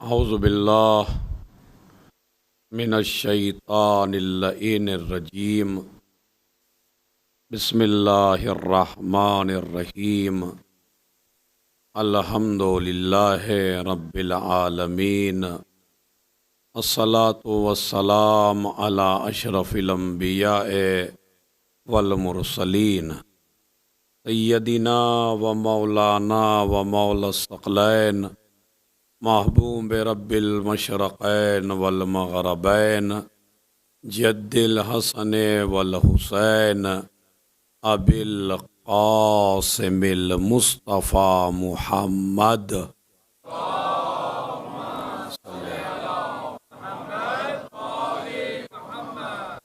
औज़ुबिल्लाह मिनश्शैतानिर्रजीम बिस्मिल्लाहिर्रहमानिर्रहीम अल्हम्दुलिल्लाहि रब्बिल आलमीन अस्सलातु वस्सलाम अला अशरफिल अंबियाए वल मुरसलीन सय्यदिना व मौलाना व मौला सकलैन महबूब रब्बिल मशरक़ैन वल मग़रबैन जद्दिल हसन वल हुसैन अबिल क़ासिमिल मुस्तफ़ा मुहम्मद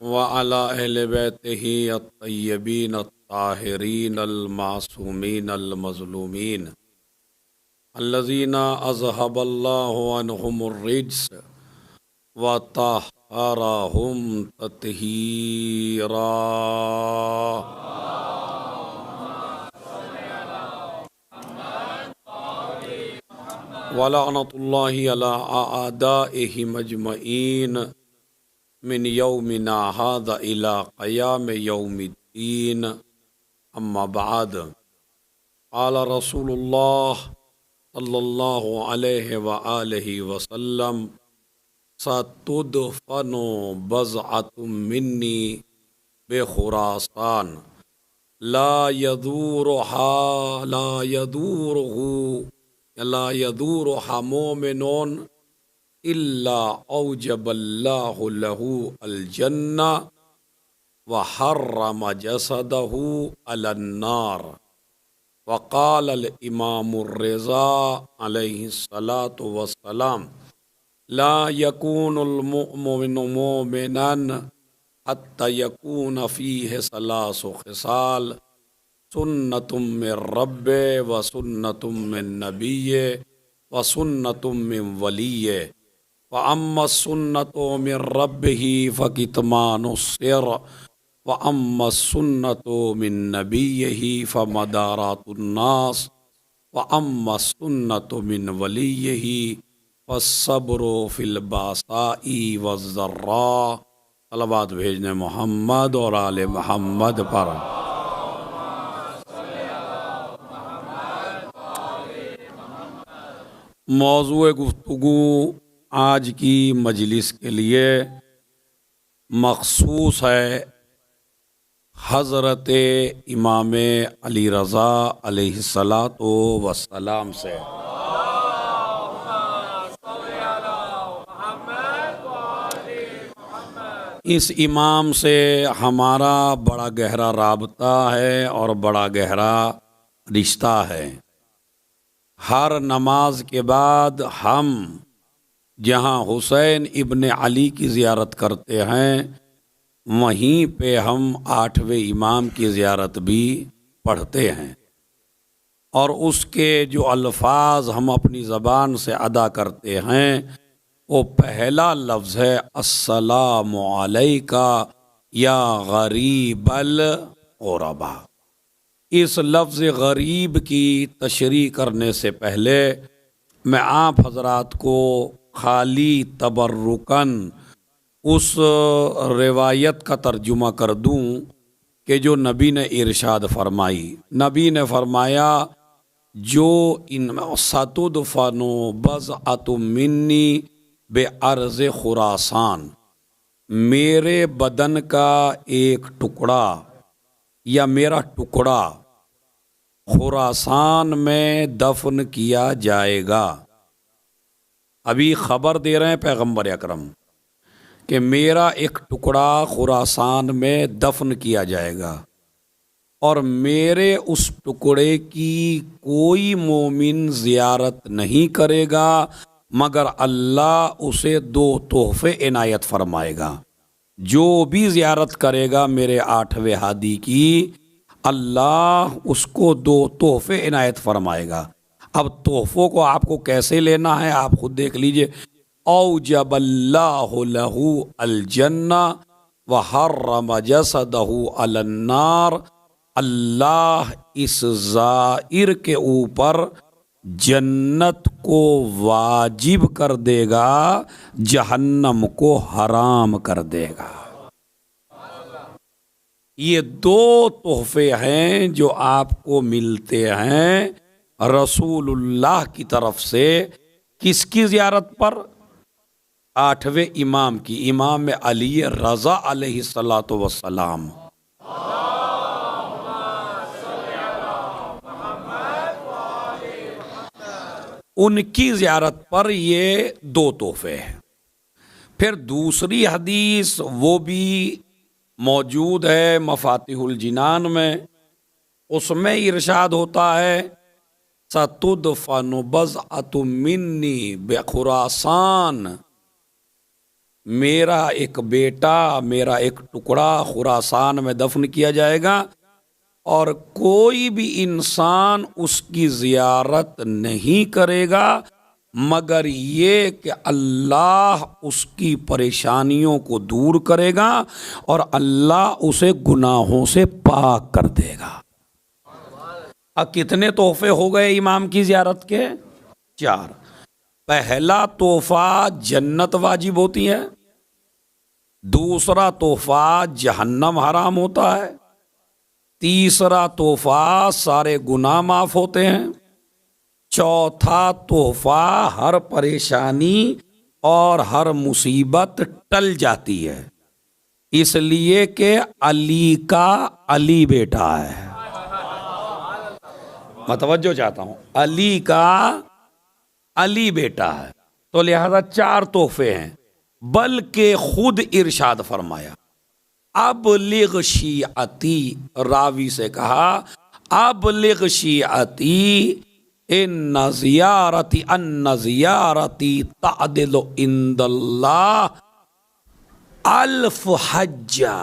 व अला अहले बैतिही अत्तय्यबीन अत्ताहिरीन अल मासूमीन अल मज़लूमीन अल्लज़ीना अज़हबल्लाहु अन्हुमुर रिज्स व तहहरहुम तत्हीरा। व लअनतुल्लाहि अला आदाइहि मजमईन मिन यौमिना हाज़ा इला क़याम यौमिद्दीन। अम्मा बअद। क़ाल रसूलुल्लाह सल्लल्लाहु अलैहि व आलिहि वसल्लम सतुदफ़नु बज़अतुम मिन्नी बेखुरासान ला यदूरुहा मोमिनुन इल्ला औजबल्लाहु लहू अल जन्ना व हर्रम जसदहू अलन्नार। वक़ाल अल इमामुर रिज़ा अलैहिस्सलातु वस्सलाम ला यकूनुल मुअमिनु मुमिनन हत्ता यकून फ़ीहि सलासु ख़िसाल सुन्नतुम मिर रब्बि व सुन्नतुम मिन नबिय्यि व सुन्नतुम मिन वलिय्यि व अम्मा सुन्नतु मिर रब्बिही फ़कितमानुस्सिर व अम्मा सुन्नतु मिन नबिय्यिही फ़मदारातुन्नास व अम्मा सुन्नतु मिन वलिय्यिही फ़स्सब्रु फ़िल बासाई वज़्ज़र्रा। सलावत भेजने मोहम्मद और आले मोहम्मद पर। मौज़ूए गुफ्तगू आज की मजलिस के लिए मखसूस है हज़रत इमाम अली रज़ा अलैहिस्सलातु वस्सलाम से। इस इमाम से हमारा बड़ा गहरा राबता है और बड़ा गहरा रिश्ता है। हर नमाज के बाद हम जहाँ हुसैन इब्ने अली की ज़ियारत करते हैं वहीं पे हम 8वें इमाम की ज़ियारत भी पढ़ते हैं और उसके जो अल्फाज हम अपनी ज़बान से अदा करते हैं वो पहला लफ्ज़ है अस्सलामु अलैका या गरीबल ग़ुरबा। इस लफ्ज़ गरीब की तशरीह करने से पहले मैं आप हज़रात को खाली तबर्रुकन उस रिवायत का तर्जुमा कर दूं कि जो नबी ने इरशाद फरमाई। नबी ने फरमाया जो इन सतुदफ़नु बज़अतुम मिन्नी बे अर्ज़ खुरासान, मेरे बदन का एक टुकड़ा या मेरा टुकड़ा खुरासान में दफन किया जाएगा। अभी खबर दे रहे हैं पैगंबर अकरम कि मेरा एक टुकड़ा खुरासान में दफन किया जाएगा और मेरे उस टुकड़े की कोई मोमिन ज़ियारत नहीं करेगा मगर अल्लाह उसे 2 तोहफ़े इनायत फरमाएगा। जो भी ज़ियारत करेगा मेरे 8वें हादी की अल्लाह उसको 2 तोहफ़े इनायत फरमाएगा। अब तोहफ़ों को आपको कैसे लेना है आप खुद देख लीजिए। औजबल्लाहु लहू अल जन्ना व हर्रम जसदहू अलन्नार। अल्लाह इस ज़ाइर के ऊपर जन्नत को वाजिब कर देगा, जहन्नम को हराम कर देगा। ये दो तोहफे हैं जो आपको मिलते हैं रसूलुल्लाह की तरफ से। किसकी ज़ियारत पर? 8वें इमाम की, इमाम अली रज़ा अलैहिस्सलातु वस्सलाम। उनकी ज़ियारत पर ये दो तोहफे हैं। फिर दूसरी हदीस वो भी मौजूद है मफातिहुल जिनान में, उसमें इरशाद होता है सतुदफनु बज़अतु मिन्नी बेखुरासान, मेरा एक बेटा, मेरा एक टुकड़ा खुरासान में दफन किया जाएगा और कोई भी इंसान उसकी ज़ियारत नहीं करेगा मगर ये कि अल्लाह उसकी परेशानियों को दूर करेगा और अल्लाह उसे गुनाहों से पाक कर देगा। अब कितने तोहफे हो गए इमाम की ज़ियारत के? 4। पहला तोहफा जन्नत वाजिब होती है, दूसरा तोहफा जहन्नम हराम होता है, तीसरा तोहफा सारे गुनाह माफ होते हैं, चौथा तोहफा हर परेशानी और हर मुसीबत टल जाती है, इसलिए कि अली का अली बेटा है। मैं तवज्जो चाहता हूं, अली का अली बेटा है, तो लिहाजा 4 तोहफे हैं। बल्कि खुद इरशाद फरमाया अबलिग शीअती, रावी से कहा अबलिग शीअती इन ज़ियारती तअदिलु इंदल्लाह अल्फ हज्जा,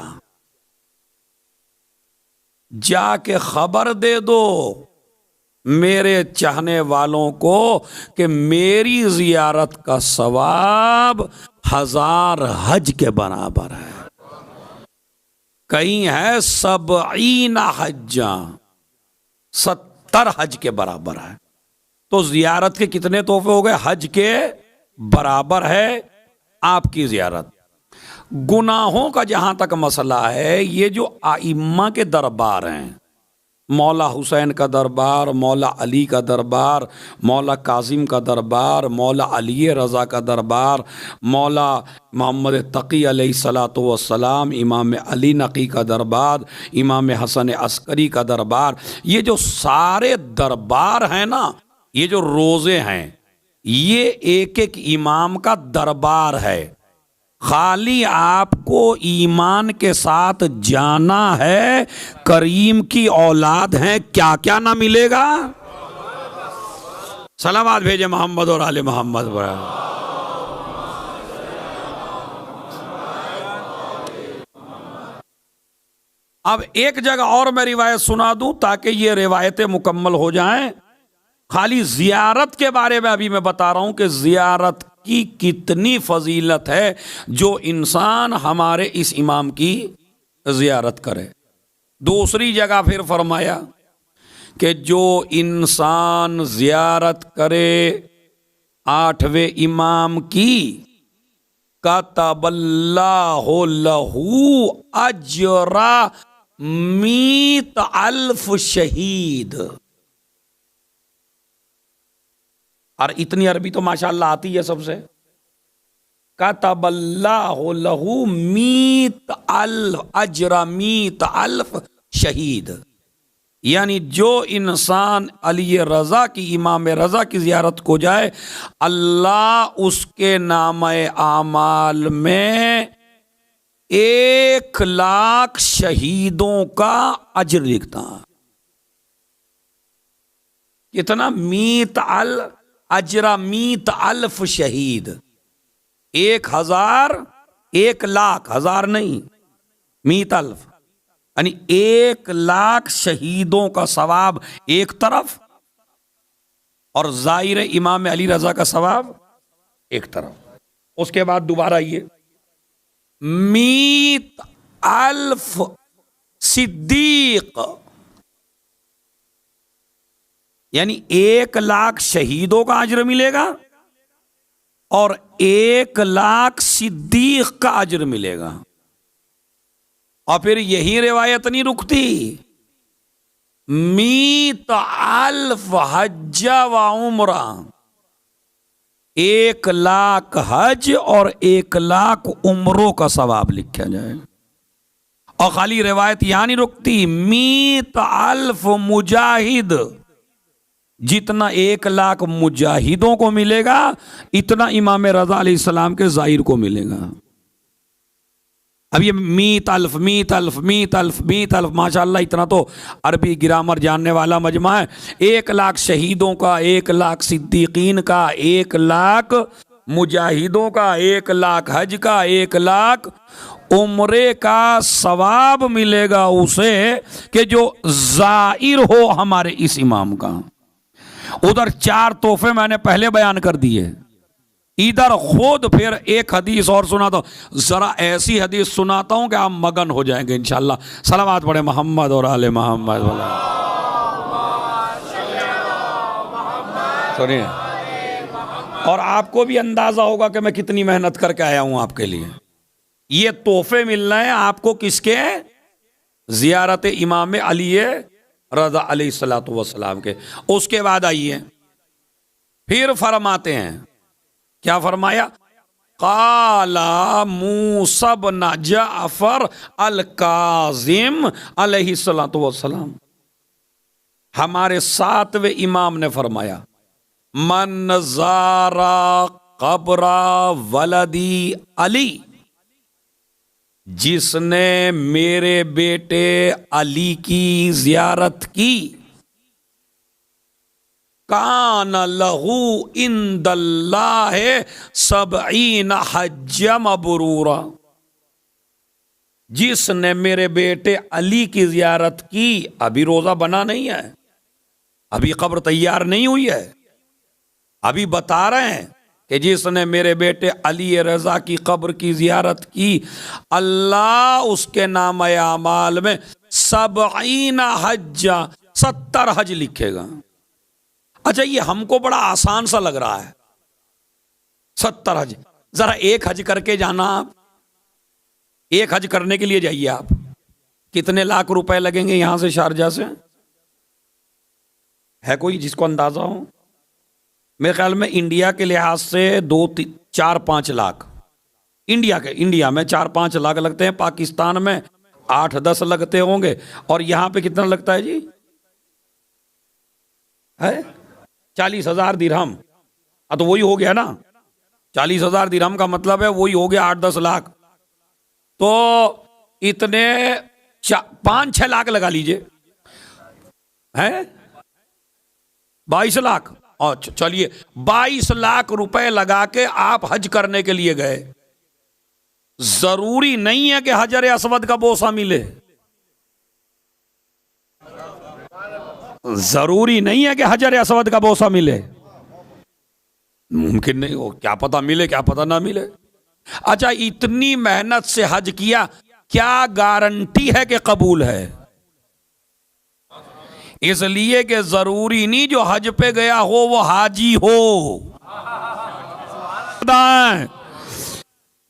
जाके खबर दे दो मेरे चाहने वालों को कि मेरी ज़ियारत का सवाब 1000 हज के बराबर है। कहीं है 70 हज्जा, 70 हज के बराबर है। तो ज़ियारत के कितने तोहफे हो गए? हज के बराबर है आपकी ज़ियारत। गुनाहों का जहां तक मसला है, ये जो आइम्मा के दरबार हैं, मौला हुसैन का दरबार, मौला अली का दरबार, मौला कासिम का दरबार, मौला अली रज़ा का दरबार, मौला मोहम्मद तक़ी अलैहिस्सलातु वस्सलाम, इमाम अली नक़ी का दरबार, इमाम हसन अस्करी का दरबार, ये जो सारे दरबार हैं ना, ये जो रोज़े हैं, ये एक एक इमाम का दरबार है। खाली आपको ईमान के साथ जाना है, करीम की औलाद है, क्या क्या ना मिलेगा। सलावत भेजे मोहम्मद और आले मोहम्मद। अब एक जगह और मैं रिवायत सुना दूं ताकि ये रिवायतें मुकम्मल हो जाएं। खाली जियारत के बारे में अभी मैं बता रहा हूं कि जियारत की कितनी फजीलत है जो इंसान हमारे इस इमाम की जियारत करे। दूसरी जगह फिर फरमाया कि जो इंसान जियारत करे 8वें इमाम की, कतबल्लाहु लहू अजरा मीत अल्फ शहीद। और इतनी अरबी तो माशाअल्लाह आती है सबसे। कतबल्लाहु लहू मीत अल्फ अजरा मीत अल्फ शहीद, यानी जो इंसान अली रज़ा की, इमाम रज़ा की ज़ियारत को जाए, अल्लाह उसके नामे आमाल में 1,00,000 शहीदों का अजर लिखता। कितना? मीत अल अजरा मीत अल्फ शहीद, 1000, 1,00,000, 1000 नहीं, मीत अल्फ, यानी 1,00,000 शहीदों का सवाब एक तरफ और ज़ाहिर इमाम अली रज़ा का सवाब एक तरफ। उसके बाद दोबारा ये मीत अल्फ सिद्दीक, यानी 1 लाख शहीदों का अजर मिलेगा और 1 लाख सिद्दीक का अजर मिलेगा। और फिर यही रिवायत नहीं रुकती, मीत अल्फ हज्जा व उम्रा, 1 लाख हज और 1 लाख उम्रों का सवाब लिखा जाए। और खाली रिवायत यहां नहीं रुकती, मीत अल्फ मुजाहिद, जितना 1 लाख मुजाहिदों को मिलेगा इतना इमाम रजा अलैहिस्सलाम के जाहिर को मिलेगा। अब ये मीत अल्फ मीत अल्फ मीत अल्फ मीत अल्फ, माशाअल्लाह इतना तो अरबी ग्रामर जानने वाला मजमा है। 1 लाख शहीदों का, 1 लाख सिद्दीकीन का, 1 लाख मुजाहिदों का, 1 लाख हज का, 1 लाख उम्रे का सवाब मिलेगा उसे कि जो जाहिर हो हमारे इस इमाम का। उधर 4 तोहफे मैंने पहले बयान कर दिए, इधर खुद फिर एक हदीस और सुनाता हूं। जरा ऐसी हदीस सुनाता हूं कि आप मगन हो जाएंगे इंशाअल्लाह। सलावत पढ़े मोहम्मद और आले मोहम्मद। सुनिए, और आपको भी अंदाजा होगा कि मैं कितनी मेहनत करके आया हूं आपके लिए। ये तोहफे मिल रहे हैं आपको किसके? जियारत इमाम अली रज़ा अलैहिस्सलातु वस्सलाम के। उसके बाद आइए फिर फरमाते हैं, क्या फरमाया? काला मूसा बिन जाफर अल काजिम अलैहिस्सलातु वस्सलाम, हमारे 7वें इमाम ने फरमाया, मन ज़ारा कब्रा वलदी अली, जिसने मेरे बेटे अली की जियारत की, कान लहू इंदल्लाह सबईन हज्जा मबरूरा, जिसने मेरे बेटे अली की जियारत की, अभी रोजा बना नहीं है, अभी कब्र तैयार नहीं हुई है, अभी बता रहे हैं कि जिसने मेरे बेटे अली रजा की कब्र की जियारत की, अल्लाह उसके नाम आमाल में 70 हज्जा, 70 हज लिखेगा। अच्छा, ये हमको बड़ा आसान सा लग रहा है 70 हज। जरा एक हज करके जाना आप, एक हज करने के लिए जाइए आप, कितने लाख रुपए लगेंगे यहां से शारजा से? है कोई जिसको अंदाजा हो? मेरे ख्याल में इंडिया के लिहाज से 4-5 लाख, इंडिया में 4-5 लाख लगते हैं, पाकिस्तान में 8-10 लगते होंगे, और यहां पे कितना लगता है जी? है 40,000 दिरहम। तो वही हो गया ना, 40,000 दिरहम का मतलब है वही हो गया 8-10 लाख। तो इतने 5-6 लाख लगा लीजिए, है 22 लाख। अच्छा चलिए, 22 लाख रुपए लगा के आप हज करने के लिए गए। जरूरी नहीं है कि हजर असवद का बोसा मिले, जरूरी नहीं है कि हजर असवद का बोसा मिले, मुमकिन नहीं हो, क्या पता मिले क्या पता ना मिले। अच्छा, इतनी मेहनत से हज किया, क्या गारंटी है कि कबूल है? इसलिए कि जरूरी नहीं जो हज पे गया हो वो हाजी हो।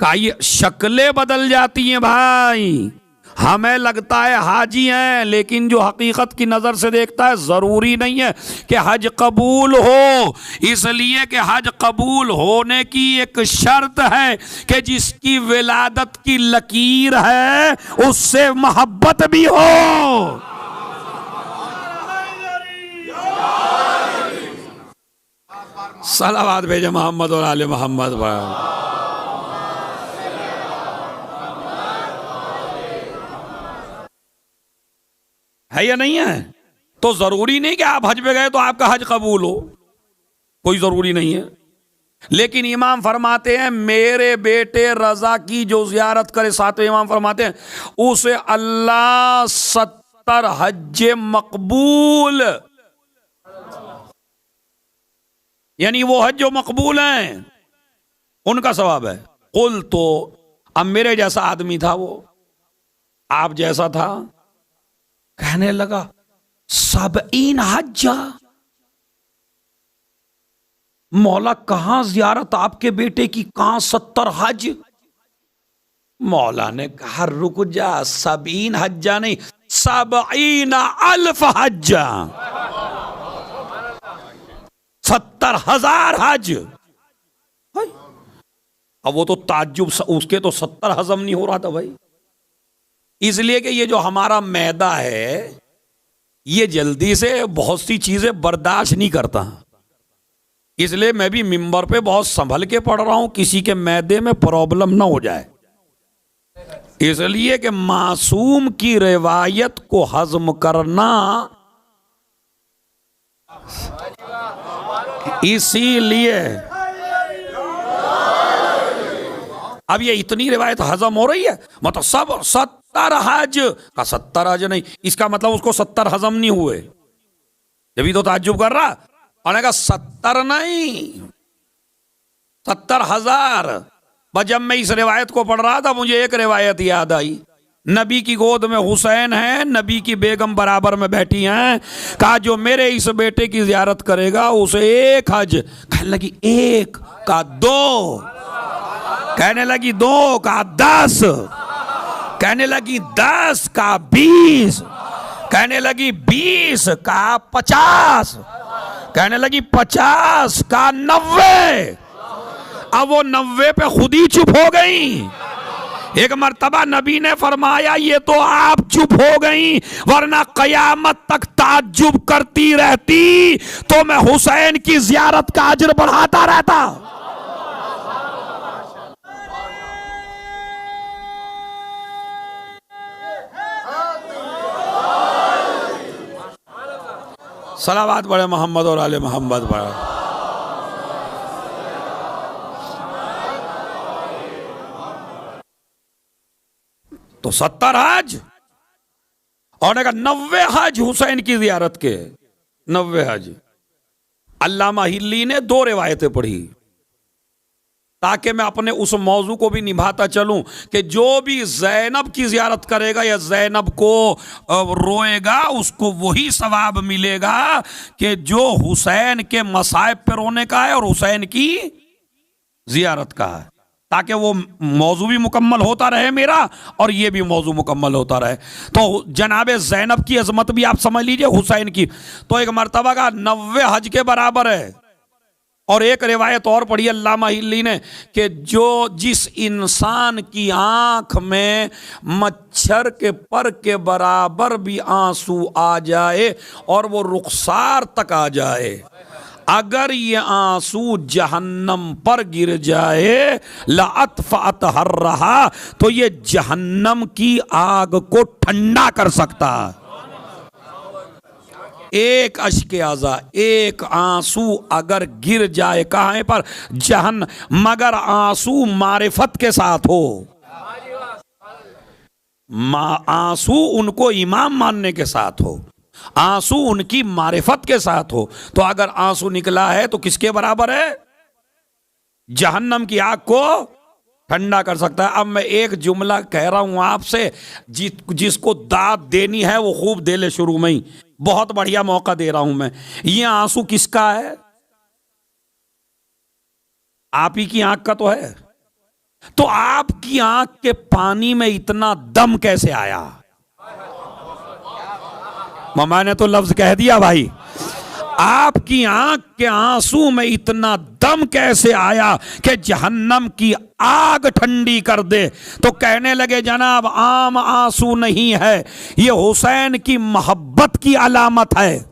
का ये शक्लें बदल जाती हैं भाई, हमें लगता है हाजी हैं, लेकिन जो हकीकत की नजर से देखता है जरूरी नहीं है कि हज कबूल हो। इसलिए कि हज कबूल होने की एक शर्त है कि जिसकी विलादत की लकीर है उससे मोहब्बत भी हो। सलावत भेजे मोहम्मद और आले मोहम्मद भाई। है या नहीं है? तो जरूरी नहीं कि आप हज पे गए तो आपका हज कबूल हो, कोई जरूरी नहीं है। लेकिन इमाम फरमाते हैं मेरे बेटे रजा की जो जियारत करे, 7वें इमाम फरमाते हैं उसे अल्लाह 70 हज मकबूल, यानी वो हज जो मकबूल हैं उनका सवाब है। कुल तो अब मेरे जैसा आदमी था, वो आप जैसा था, कहने लगा 70 हज्जा, मौला कहां जियारत आपके बेटे की, कहां 70 हज। मौला ने कहा रुक जा, 70 हज्जा नहीं, 70,000 हज्जा, 70,000 हज। अब वो तो ताज्जुब, उसके तो 70 हजम नहीं हो रहा था भाई। इसलिए कि ये जो हमारा मैदा है ये जल्दी से बहुत सी चीजें बर्दाश्त नहीं करता, इसलिए मैं भी मिंबर पे बहुत संभल के पढ़ रहा हूं, किसी के मैदे में प्रॉब्लम ना हो जाए। इसलिए कि मासूम की रिवायत को हजम करना, इसीलिए अब ये इतनी रिवायत हजम हो रही है, मतलब सब 70 हज का 70 हज नहीं, इसका मतलब उसको 70 हजम नहीं हुए। जब तो ताज्जुब कर रहा, और का 70 नहीं 70,000। बस जब मैं इस रिवायत को पढ़ रहा था मुझे एक रिवायत याद आई, नबी की गोद में हुसैन है, नबी की बेगम बराबर में बैठी हैं, कहा जो मेरे इस बेटे की जियारत करेगा उसे 1 हज। कहने लगी 1 का 2, कहने लगी 2 का 10, कहने लगी 10 का 20, कहने लगी 20 का 50, कहने लगी 50 का 90। अब वो 90 पे खुद ही चुप हो गई। एक मर्तबा नबी ने फरमाया ये तो आप चुप हो गई, वरना कयामत तक ताज्जुब करती रहती तो मैं हुसैन की जियारत का अजर बढ़ाता रहता। सलावत पढ़े मोहम्मद और आले मोहम्मद पढ़े। तो 70 हज और 90 हज हुसैन की जियारत के, 90 हज। अल्लामा हिल्ली ने 2 रिवायतें पढ़ी ताकि मैं अपने उस मौजू को भी निभाता चलूं कि जो भी जैनब की जियारत करेगा या जैनब को रोएगा उसको वही सवाब मिलेगा कि जो हुसैन के मसाइब पे रोने का है और हुसैन की जियारत का है, ताकि वो मौजू भी मुकम्मल होता रहे मेरा और ये भी मौजू मुकम्मल होता रहे। तो जनाब जैनब की अजमत भी आप समझ लीजिए, हुसैन की तो एक मर्तबा का 90 हज के बराबर है। और एक रिवायत और पढ़ी अल्लामा हिल्ली ने कि जो जिस इंसान की आंख में मच्छर के पर के बराबर भी आंसू आ जाए और वो रुखसार तक आ जाए, अगर ये आंसू जहन्नम पर गिर जाए लाअतफ़अत हर रहा, तो ये जहन्नम की आग को ठंडा कर सकता है। एक अश्के आज़ा, एक आंसू अगर गिर जाए कहाँ पर, जहन, मगर आंसू मारिफत के साथ हो, आंसू उनको इमाम मानने के साथ हो, आंसू उनकी मारिफत के साथ हो, तो अगर आंसू निकला है तो किसके बराबर है, जहन्नम की आग को ठंडा कर सकता है। अब मैं एक जुमला कह रहा हूं आपसे, जिसको दाद देनी है वो खूब दे ले, शुरू में ही बहुत बढ़िया मौका दे रहा हूं मैं। ये आंसू किसका है, आप ही की आंख का तो है। तो आपकी आंख के पानी में इतना दम कैसे आया, मामा ने तो लफ्ज कह दिया भाई, आपकी आंख के आंसू में इतना दम कैसे आया कि जहन्नम की आग ठंडी कर दे। तो कहने लगे जनाब आम आंसू नहीं है, ये हुसैन की मोहब्बत की अलामत है।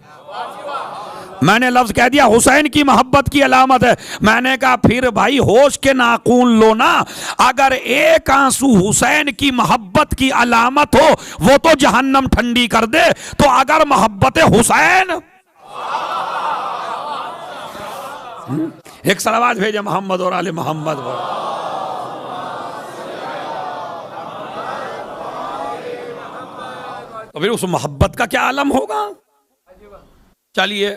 मैंने लफ्ज कह दिया हुसैन की मोहब्बत की अलामत है। मैंने कहा फिर भाई होश के नाखून लो ना, अगर एक आंसू हुसैन की मोहब्बत की अलामत हो वो तो जहन्नम ठंडी कर दे, तो अगर मोहब्बत हुसैन, एक सलावत भेजे मोहम्मद और आले मोहम्मद पर। तो फिर उस मोहब्बत का क्या आलम होगा। चलिए,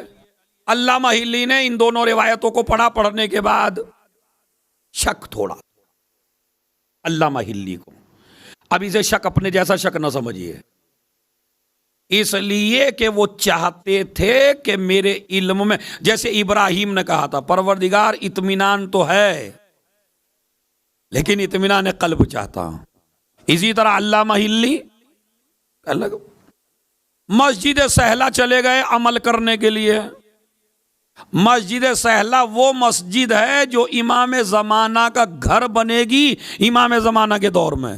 अल्लामा हिल्ली ने इन दोनों रिवायतों को पढ़ा, पढ़ने के बाद शक थोड़ा अल्लामा हिल्ली को, अब इसे शक अपने जैसा शक ना समझिए, इसलिए कि वो चाहते थे कि मेरे इल्म में, जैसे इब्राहिम ने कहा था, परवरदिगार इत्मीनान तो है लेकिन इत्मीनान कल्ब चाहता हूं। इसी तरह अल्लामा हिल्ली अलग मस्जिद सहला चले गए अमल करने के लिए। मस्जिद सहला वो मस्जिद है जो इमाम जमाना का घर बनेगी इमाम जमाना के दौर में।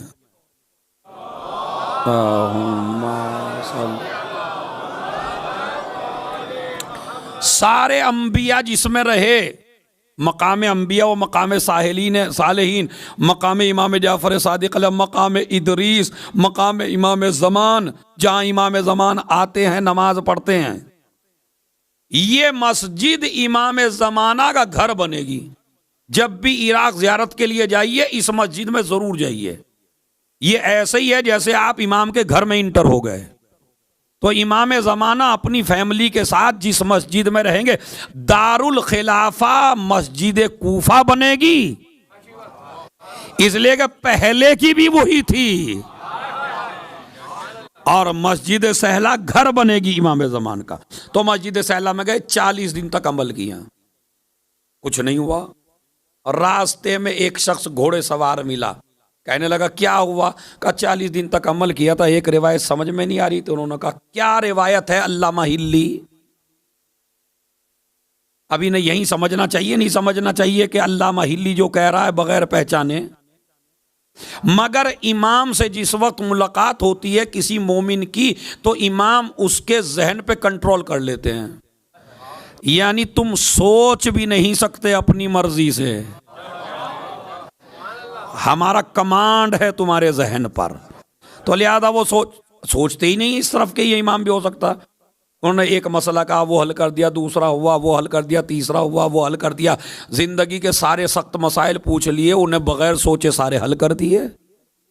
सारे अंबिया जिसमें रहे, मकाम अंबिया व मकाम सालेहीन, मकाम इमाम जाफर सादिक अलैहि, मकाम इदरीस, मकाम इमाम ज़मान, जहाँ इमाम ज़मान आते हैं नमाज पढ़ते हैं, ये मस्जिद इमाम ज़माना का घर बनेगी। जब भी इराक ज़ियारत के लिए जाइए इस मस्जिद में ज़रूर जाइए। ये ऐसे ही है जैसे आप इमाम के घर में इंटर हो गए। तो इमाम ज़माना अपनी फैमिली के साथ जिस मस्जिद में रहेंगे, दारुल खिलाफा मस्जिद कूफा बनेगी, इसलिए कि पहले की भी वही थी, और मस्जिद सहला घर बनेगी इमाम ज़मान का। तो मस्जिद सहला में गए, 40 दिन तक अमल किया, कुछ नहीं हुआ। रास्ते में एक शख्स घोड़े सवार मिला, कहने लगा क्या हुआ? कहा 40 दिन तक अमल किया था, एक रिवायत समझ में नहीं आ रही। तो उन्होंने कहा क्या रिवायत है अल्लामा हिल्ली? अभी नहीं यही समझना चाहिए, नहीं समझना चाहिए कि अल्लामा हिल्ली जो कह रहा है बगैर पहचाने। मगर इमाम से जिस वक्त मुलाकात होती है किसी मोमिन की, तो इमाम उसके जहन पे कंट्रोल कर लेते हैं। यानी तुम सोच भी नहीं सकते अपनी मर्जी से, हमारा कमांड है तुम्हारे जहन पर। तो लिहाजा वो सोचते ही नहीं इस तरफ के ये इमाम भी हो सकता। उन्होंने एक मसला कहा, वो हल कर दिया, दूसरा हुआ वो हल कर दिया, तीसरा हुआ वो हल कर दिया। जिंदगी के सारे सख्त मसाइल पूछ लिए, उन्हें बगैर सोचे सारे हल कर दिए,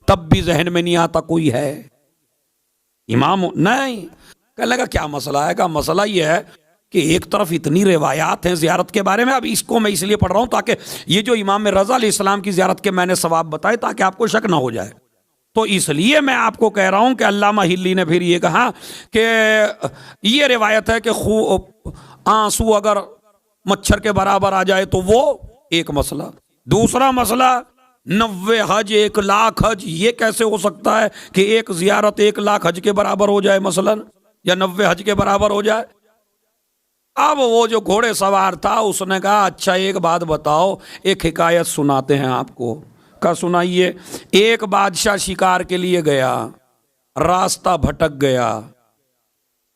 तब भी जहन में नहीं आता कोई है इमाम। नहीं, कहने लगा क्या मसला है? का मसला ये है कि एक तरफ इतनी रिवायात हैं ज़ियारत के बारे में। अब इसको मैं इसलिए पढ़ रहा हूँ ताकि ये जो इमाम रज़ा अलैहिस्सलाम की ज़ियारत के मैंने सवाब बताए, ताकि आपको शक ना हो जाए। तो इसलिए मैं आपको कह रहा हूँ कि अल्लामा हिल्ली ने फिर ये कहा कि ये रिवायत है कि आंसू अगर मच्छर के बराबर आ जाए तो वो एक मसला। दूसरा मसला 90 हज 1 लाख हज, ये कैसे हो सकता है कि एक ज़ियारत 1 लाख हज के बराबर हो जाए मसलन, या 90 हज के बराबर हो जाए। अब वो जो घोड़े सवार था उसने कहा अच्छा एक बात बताओ, एक हिकायत सुनाते हैं आपको। का सुनाइए। एक बादशाह शिकार के लिए गया, रास्ता भटक गया,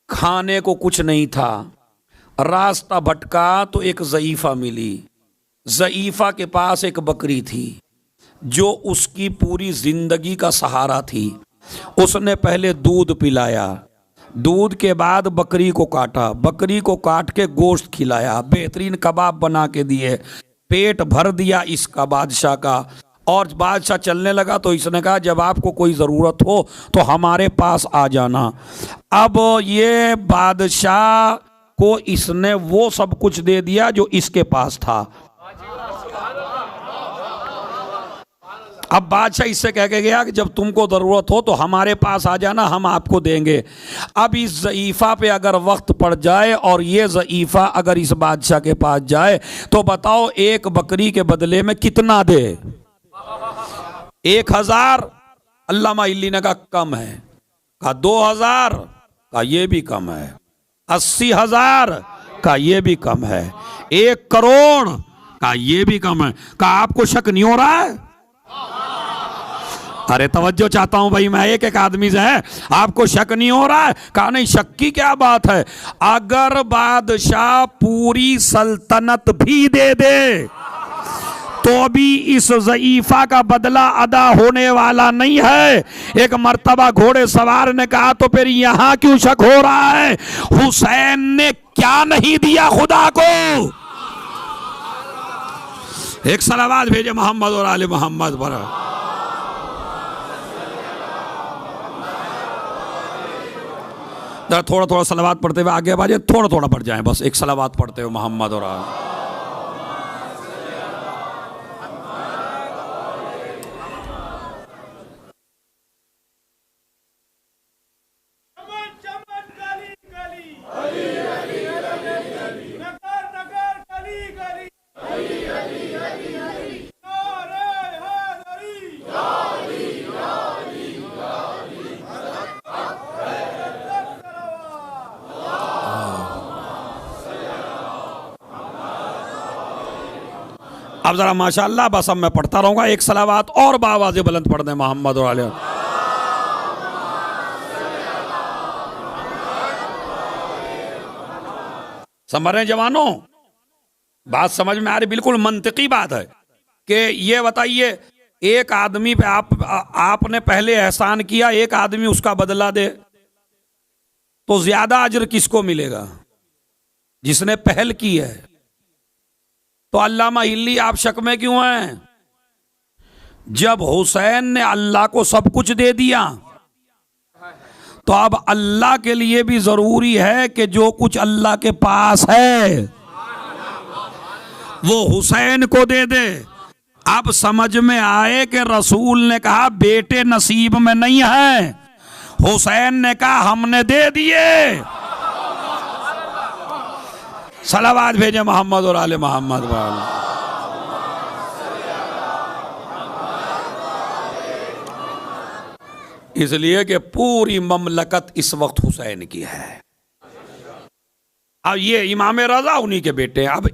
खाने को कुछ नहीं था, रास्ता भटका तो एक ज़ईफ़ा मिली। ज़ईफ़ा के पास एक बकरी थी जो उसकी पूरी जिंदगी का सहारा थी। उसने पहले दूध पिलाया, दूध के बाद बकरी को काटा, बकरी को काट के गोश्त खिलाया, बेहतरीन कबाब बना के दिए, पेट भर दिया इसका बादशाह का। और बादशाह चलने लगा तो इसने कहा जब आपको कोई ज़रूरत हो तो हमारे पास आ जाना। अब ये बादशाह को इसने वो सब कुछ दे दिया जो इसके पास था। अब बादशाह इससे कह के गया कि जब तुमको ज़रूरत हो तो हमारे पास आ जाना, हम आपको देंगे। अब इस ज़ईफ़ा पे अगर वक्त पड़ जाए और ये ज़ईफ़ा अगर इस बादशाह के पास जाए तो बताओ एक बकरी के बदले में कितना दे? 1000। अल्लामा हिल्ली ने कहा कम है। कहा 2000। कहा ये भी कम है। 80,000। कहा ये भी कम है। 1 करोड़। कहा ये भी कम है। कहा आपको शक नहीं हो रहा है? अरे तवज्जो चाहता हूं भाई, मैं एक आदमी से है, आपको शक नहीं हो रहा है? कहा नहीं, शक की क्या बात है, अगर बादशाह पूरी सल्तनत भी दे दे तो भी इस ज़ईफ़ा का बदला अदा होने वाला नहीं है। एक मर्तबा घोड़े सवार ने कहा तो फिर यहां क्यों शक हो रहा है? हुसैन ने क्या नहीं दिया खुदा को? एक सलावात भेजे मोहम्मद और आले मोहम्मद पर। थोड़ा थोड़ा सलावात पढ़ते हुए आगे बाजे, थोड़ा थोड़ा पढ़ जाए बस, एक सलावात पढ़ते हुए मोहम्मद और आले। अब जरा माशाअल्लाह, बस अब मैं पढ़ता रहूंगा, एक सलावात और बावाज़े बुलंद पढ़ दें मोहम्मद और आले। समझ रहे हैं जवानों? बात समझ में आ रही? बिल्कुल मंतिकी बात है कि ये बताइए, एक आदमी पे आपने पहले एहसान किया, एक आदमी उसका बदला दे, तो ज्यादा अजर किसको मिलेगा? जिसने पहल की है। तो अल्लामा हिल्ली आप शक में क्यों हैं? जब हुसैन ने अल्लाह को सब कुछ दे दिया, तो अब अल्लाह के लिए भी जरूरी है कि जो कुछ अल्लाह के पास है वो हुसैन को दे दे। अब समझ में आए कि रसूल ने कहा बेटे नसीब में नहीं है, हुसैन ने कहा हमने दे दिए। सलावात भेजे मोहम्मद और आले मोहम्मद वाले। इसलिए कि पूरी ममलकत इस वक्त हुसैन की है। अब ये इमाम रजा उन्हीं के बेटे हैं। अब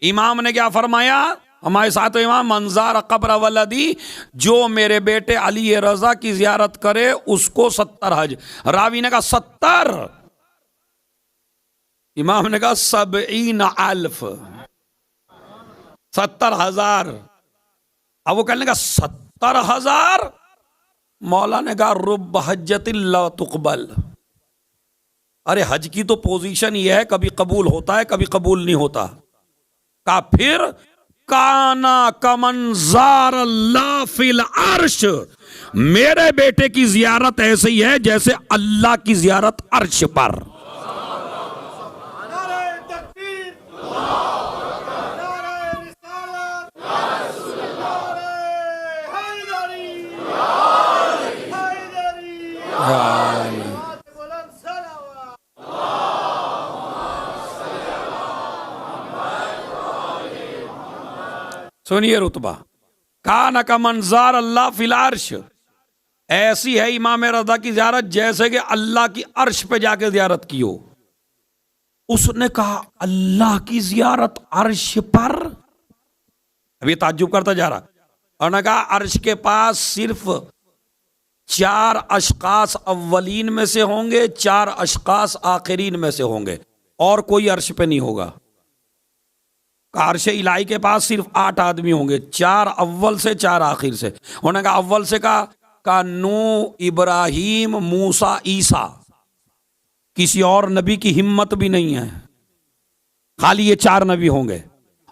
इमाम ने क्या फरमाया? हमारे साथ इमाम, मंजार कब्र वलदी, जो मेरे बेटे अली रजा की जियारत करे उसको 70 हज। रावी ने कहा 70, इमाम ने कहा 70 अल्फ, 70,000। अब वो कहने का 70,000। मौला ने कहा रुब हज्जतिल्ला तुकबल। अरे हज की तो पोजीशन ये है, कभी कबूल होता है कभी कबूल नहीं होता। का फिर काना कमंजार अल्लाह फिल अर्श, मेरे बेटे की जियारत ऐसे ही है जैसे अल्लाह की जियारत अर्श पर। सुनिए रुतबा, कान का मंजार अल्लाह फिल अर्श, ऐसी है इमाम रजा की जियारत जैसे कि अल्लाह की अर्श पे जाके जियारत की हो। उसने कहा अल्लाह की जियारत अर्श पर? अभी ताज्जुब करता जा रहा। और ने कहा अर्श के पास सिर्फ 4 अशखास अव्वलीन में से होंगे, 4 अशखास आखिरीन में से होंगे, और कोई अर्श पे नहीं होगा। अर्श इलाही के पास सिर्फ 8 आदमी होंगे, 4 अव्वल से 4 आखिर से। उन्होंने कहा अव्वल से कहा नूह, इब्राहिम, मूसा, ईसा, किसी और नबी की हिम्मत भी नहीं है, खाली ये 4 नबी होंगे।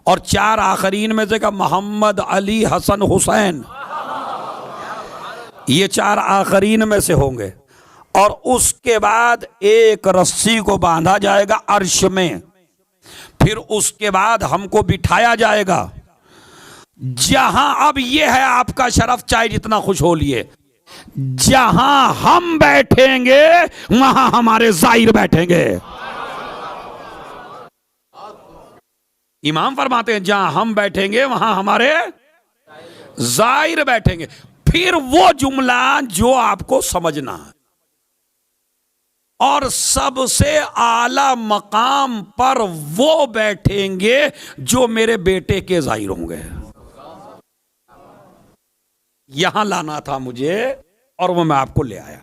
और 4 आखिरीन में से कहा मोहम्मद, अली, हसन, हुसैन, ये 4 आखिरीन में से होंगे। और उसके बाद एक रस्सी को बांधा जाएगा अर्श में, फिर उसके बाद हमको बिठाया जाएगा जहां, अब यह है आपका शरफ, चाहे जितना खुश हो लिए, जहां हम बैठेंगे वहां हमारे जाहिर बैठेंगे। इमाम फरमाते हैं जहां हम बैठेंगे वहां हमारे जाहिर बैठेंगे। फिर वो जुमला जो आपको समझना है, और सबसे आला मकाम पर वो बैठेंगे जो मेरे बेटे के जाहिर होंगे। यहां लाना था मुझे और वो मैं आपको ले आया।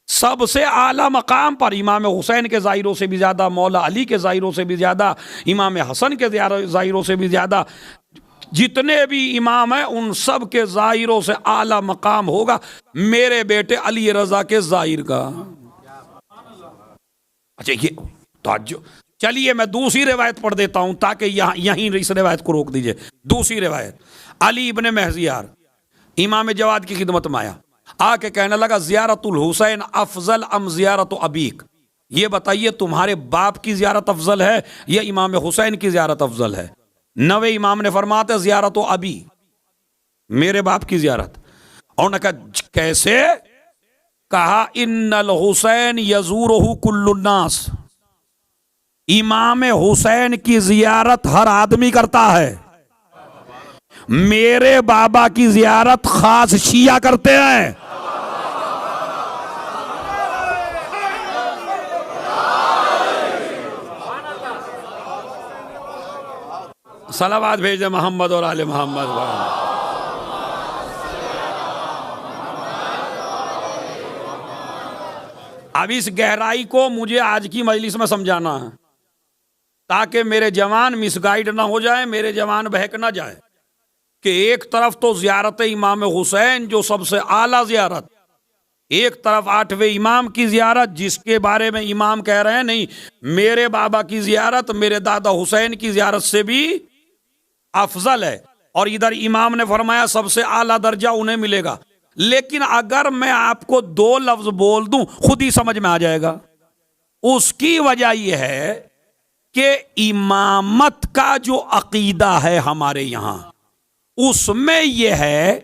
सबसे आला मकाम पर इमाम हुसैन के जाहिरों से भी ज्यादा, मौला अली के जाहिरों से भी ज्यादा, इमाम हसन के जाहिरों से भी ज्यादा, जितने भी इमाम हैं उन सब के जाहिरों से आला मकाम होगा मेरे बेटे अली रजा के जाहिर का। अच्छा ये तो चलिए मैं दूसरी रिवायत पढ़ देता हूं ताकि यहीं इस रिवायत को रोक दीजिए। दूसरी रिवायत, अली इब्ने महजियार इमाम जवाद की खिदमत में आया, आके कहने लगा जियारतुल हुसैन अफजल अम जियारत अबीक, ये बताइए तुम्हारे बाप की जियारत अफजल है या इमाम हुसैन की जियारत अफजल है? नवे इमाम ने फरमाते जियारत अबी, मेरे बाप की जियारत। और ने कहा कैसे? कहा इन्नल हुसैन यजूरुहु कुल्लुन्नास, इमाम हुसैन की जियारत हर आदमी करता है, मेरे बाबा की जियारत खास शिया करते हैं। सलावात भेज दे मोहम्मद और आले मोहम्मद। अब इस गहराई को मुझे आज की मजलिस में समझाना है ताकि मेरे जवान मिसगाइड ना हो जाए, मेरे जवान बहक ना जाए कि एक तरफ तो ज़ियारत इमाम हुसैन जो सबसे आला ज़ियारत, एक तरफ 8वें इमाम की ज़ियारत जिसके बारे में इमाम कह रहे हैं नहीं, मेरे बाबा की ज़ियारत मेरे दादा हुसैन की ज़ियारत से भी अफजल है, और इधर इमाम ने फरमाया सबसे आला दर्जा उन्हें मिलेगा। लेकिन अगर मैं आपको 2 लफ्ज बोल दूं खुद ही समझ में आ जाएगा। उसकी वजह यह है कि इमामत का जो अकीदा है हमारे यहां, उसमें यह है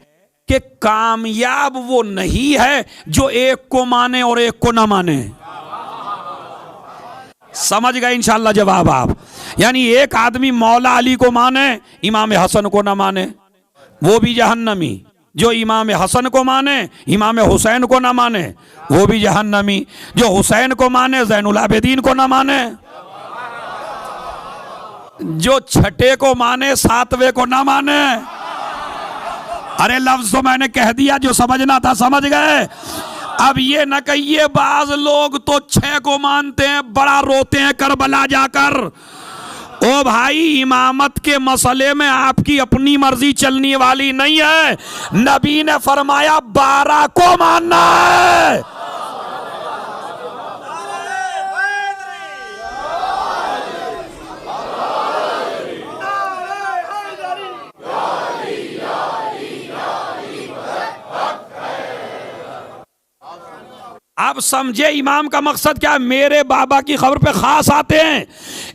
कि कामयाब वो नहीं है जो एक को माने और एक को ना माने। समझ गए इंशाअल्लाह जवाब आप? यानी एक आदमी मौला अली को माने, इमाम हसन को ना माने, वो भी जहन्नमी। जो इमाम हसन को माने, इमाम हुसैन को ना माने, वो भी जहन्नमी। जो हुसैन को माने, ज़ैनुल आबिदीन को ना माने। जो छठे को माने, 7वें को ना माने। अरे लफ्ज तो मैंने कह दिया, जो समझना था समझ गए। अब ये न कहिए बाज लोग तो 6 को मानते हैं, बड़ा रोते हैं करबला जाकर। ओ भाई, इमामत के मसले में आपकी अपनी मर्जी चलने वाली नहीं है। नबी ने फरमाया 12 को मानना है। अब समझे इमाम का मकसद क्या है। मेरे बाबा की खबर पे खास आते हैं,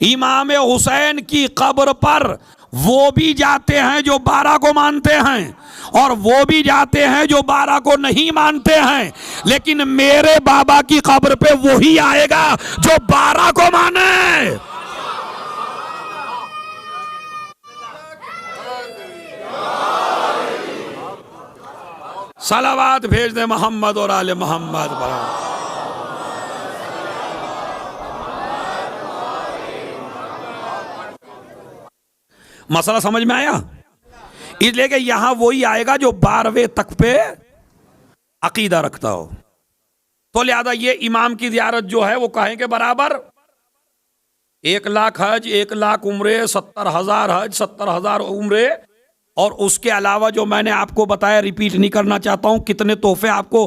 इमाम हुसैन की कब्र पर वो भी जाते हैं जो 12 को मानते हैं, और वो भी जाते हैं जो 12 को नहीं मानते हैं। लेकिन मेरे बाबा की कब्र पे वही आएगा जो 12 को माने। सलावात भेज दे मोहम्मद और आले मोहम्मद। मसला समझ में आया? इसलिए कि यहां वही आएगा जो 12वें तक पे अकीदा रखता हो। तो लिहाजा ये इमाम की ज़ियारत जो है वो कहेंगे बराबर 1 लाख हज, 1 लाख उम्रे, 70,000 हज, 70,000 उम्रे, और उसके अलावा जो मैंने आपको बताया, रिपीट नहीं करना चाहता हूं, कितने तोहफे आपको।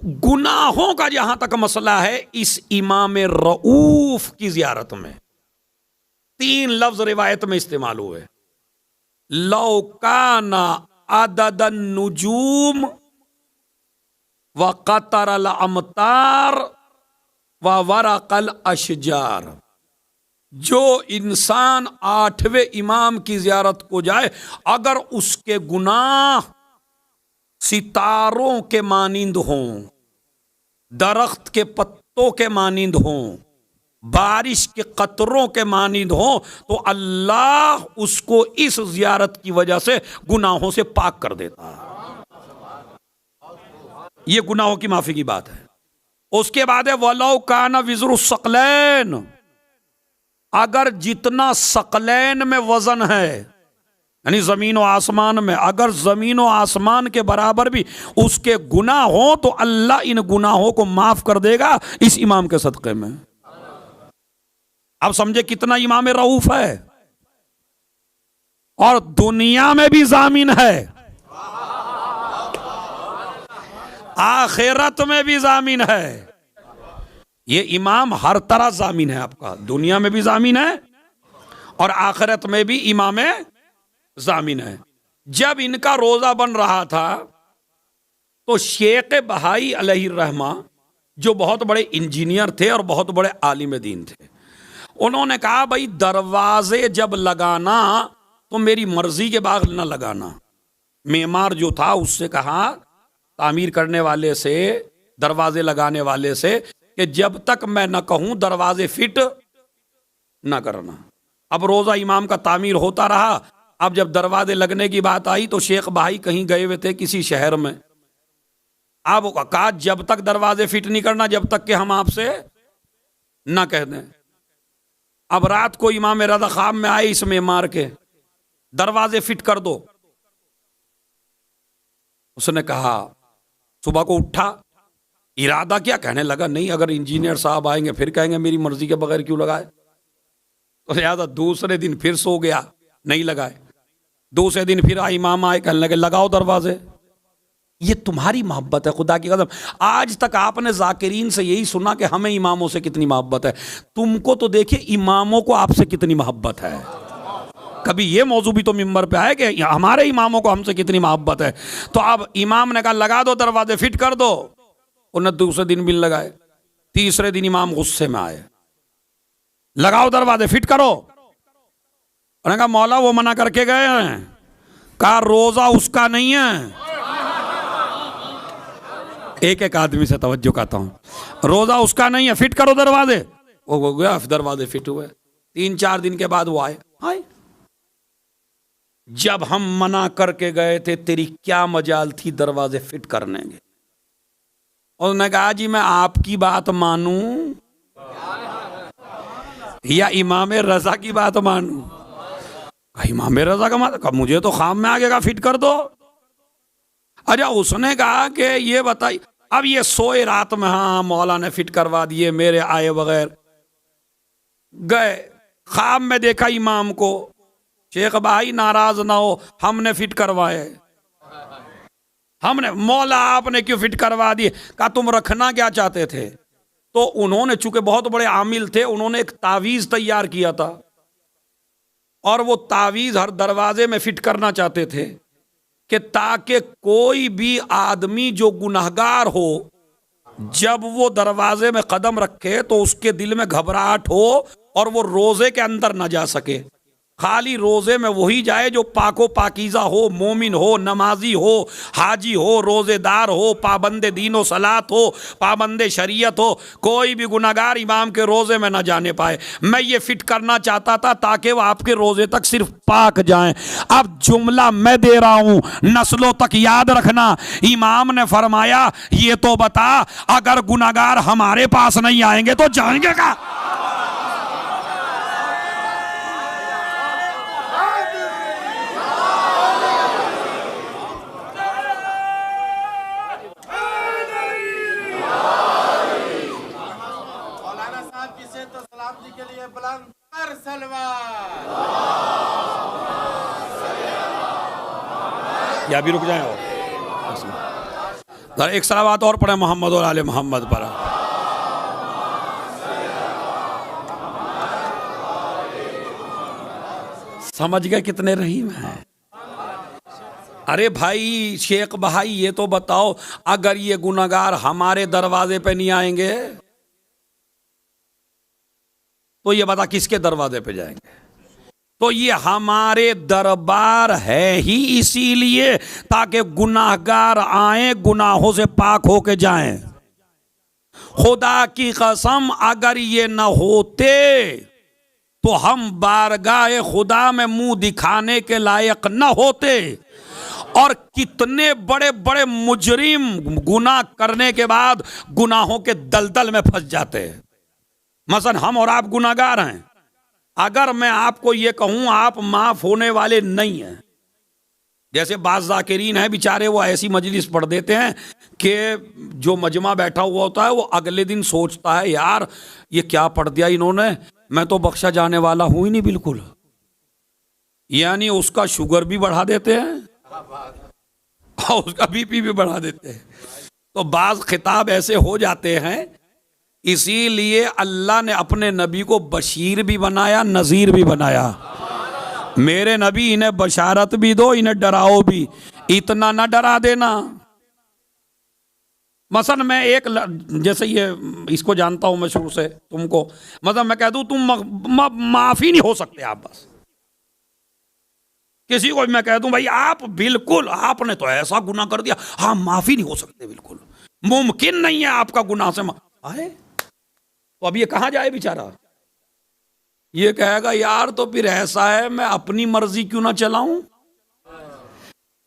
गुनाहों का जहां तक मसला है, इस इमाम रऊफ की ज़ियारत में 3 लफ्ज रिवायत में इस्तेमाल हुए। लौकाना अददन नुजूम व कतरल अमतार व वरकल अशजार। जो इंसान 8वें इमाम की ज़ियारत को जाए, अगर उसके गुनाह सितारों के मानिंद हों, दरख्त के पत्तों के मानिंद हों, बारिश के कतरों के मानिंद हों, तो अल्लाह उसको इस ज़ियारत की वजह से गुनाहों से पाक कर देता है। यह गुनाहों की माफी की बात है। उसके बाद है वलौ काना विज़रुस सकलैन। अगर जितना सकलैन में वजन है, यानी जमीन और आसमान में, अगर जमीन और आसमान के बराबर भी उसके गुनाह हो, तो अल्लाह इन गुनाहों को माफ कर देगा इस इमाम के सदक़े में। अब समझे कितना इमाम रऊफ है, और दुनिया में भी जामिन है, आखिरत में भी जामिन है। ये इमाम हर तरह जामिन है आपका, दुनिया में भी जामिन है और आखिरत में भी इमाम जामिन है। जब इनका रोजा बन रहा था तो शेख बहाई अलैहिर्रहमा, जो बहुत बड़े इंजीनियर थे और बहुत बड़े आलिम दीन थे, उन्होंने कहा भाई दरवाजे जब लगाना तो मेरी मर्जी के बाद न लगाना। मेमार जो था उससे कहा, तामीर करने वाले से, दरवाजे लगाने वाले से, कि जब तक मैं न कहूं दरवाजे फिट न करना। अब रोजा इमाम का तामीर होता रहा। अब जब दरवाजे लगने की बात आई तो शेख भाई कहीं गए हुए थे किसी शहर में। अब कहा जब तक दरवाजे फिट नहीं करना जब तक कि हम आपसे न कह दें। अब रात को इमाम रज़ा ख्वाब में आए इस मेमार के, दरवाजे फिट कर दो। उसने कहा, सुबह को उठा, इरादा क्या, कहने लगा नहीं अगर इंजीनियर साहब आएंगे फिर कहेंगे मेरी मर्जी के बगैर क्यों लगाए, तो लिहाजा दूसरे दिन फिर सो गया, नहीं लगाए। दूसरे दिन फिर इमाम आए, कहने लगे लगाओ दरवाजे। ये तुम्हारी मोहब्बत है, खुदा की कसम। आज तक आपने जाकिरीन से यही सुना कि हमें इमामों से कितनी मोहब्बत है, तुमको तो देखिए इमामों को आपसे कितनी मोहब्बत है। कभी ये मौजू भी तो मिंबर पे आए कि हमारे इमामों को हमसे कितनी मोहब्बत है। तो अब इमाम ने कहा लगा दो दरवाजे, फिट कर दो। उन्होंने दूसरे दिन भी लगाए। तीसरे दिन इमाम गुस्से में आए, लगाओ दरवाजे, फिट करो। उन्होंने कहा मौला वो मना करके गए हैं, कहा रोजा उसका नहीं है। एक एक आदमी से तवज्जो करता हूं, रोजा उसका नहीं है, फिट करो दरवाजे। वो गया, दरवाजे फिट हुए। 3-4 दिन के बाद वो आए। जब हम मना करके गए थे तेरी क्या मजाल थी दरवाजे फिट करने के। और उन्होंने कहा जी मैं आपकी बात मानूं या इमाम रजा की बात मानूं। इमाम रजा का मतलब मुझे तो खाम में आगे का फिट कर दो। अच्छा उसने कहा कि ये बताइए, अब ये सोए रात में, हाँ मौला ने फिट करवा दिए, मेरे आए बगैर गए, ख्वाब में देखा इमाम को, शेख भाई नाराज ना हो हमने फिट करवाए, हमने, मौला आपने क्यों फिट करवा दिए। कहा तुम रखना क्या चाहते थे। तो उन्होंने चूंकि बहुत बड़े आमिल थे, उन्होंने एक तावीज तैयार किया था और वो तावीज हर दरवाजे में फिट करना चाहते थे कि ताकि कोई भी आदमी जो गुनहगार हो जब वो दरवाजे में कदम रखे तो उसके दिल में घबराहट हो और वो रोजे के अंदर न जा सके। खाली रोजे में वही जाए जो पाको पाकीज़ा हो, मोमिन हो, नमाजी हो, हाजी हो, रोजेदार हो, पाबंदे दीन व सलात हो, पाबंदे शरीयत हो। कोई भी गुनाहगार इमाम के रोजे में ना जाने पाए। मैं ये फिट करना चाहता था ताकि वो आपके रोजे तक सिर्फ पाक जाएं। अब जुमला मैं दे रहा हूं, नस्लों तक याद रखना। इमाम ने फरमाया ये तो बता अगर गुनाहगार हमारे पास नहीं आएंगे तो जाएंगे का। या भी रुक जाए और एक सलावत और पढ़े मोहम्मद और आले मोहम्मद पर। समझ गए कितने रहीम हैं। अरे भाई शेख भाई ये तो बताओ अगर ये गुनाहगार हमारे दरवाजे पे नहीं आएंगे तो ये बता किसके दरवाजे पे जाएंगे। तो ये हमारे दरबार है ही इसीलिए ताकि गुनाहगार आए, गुनाहों से पाक होके जाएं। खुदा की कसम अगर ये न होते तो हम बारगाह खुदा में मुंह दिखाने के लायक न होते। और कितने बड़े बड़े मुजरिम गुनाह करने के बाद गुनाहों के दलदल में फंस जाते हैं। मसलन हम और आप गुनाहगार हैं, अगर मैं आपको ये कहूं आप माफ होने वाले नहीं हैं, जैसे बाज़ ज़ाकिरीन हैं बेचारे वो ऐसी मजलिस पढ़ देते हैं कि जो मजमा बैठा हुआ होता है वो अगले दिन सोचता है यार ये क्या पढ़ दिया इन्होंने, मैं तो बख्शा जाने वाला हूं ही नहीं बिल्कुल। यानी उसका शुगर भी बढ़ा देते हैं और उसका बीपी भी बढ़ा देते हैं। तो बाज़ खिताब ऐसे हो जाते हैं, इसीलिए अल्लाह ने अपने नबी को बशीर भी बनाया, नज़ीर भी बनाया। मेरे नबी इन्हें बशारत भी दो, इन्हें डराओ भी, इतना ना डरा देना। मसलन मैं एक जैसे ये इसको जानता हूं मैं शुरू से, तुमको मतलब मैं कह दूं तुम माफी नहीं हो सकते आप, बस किसी को मैं कह दूं भाई आप बिल्कुल आपने तो ऐसा गुनाह कर दिया, हाँ माफी नहीं हो सकते, बिल्कुल मुमकिन नहीं है आपका गुनाह से आए। तो अब ये कहां जाए बेचारा, ये कहेगा यार तो फिर ऐसा है मैं अपनी मर्जी क्यों ना चलाऊं,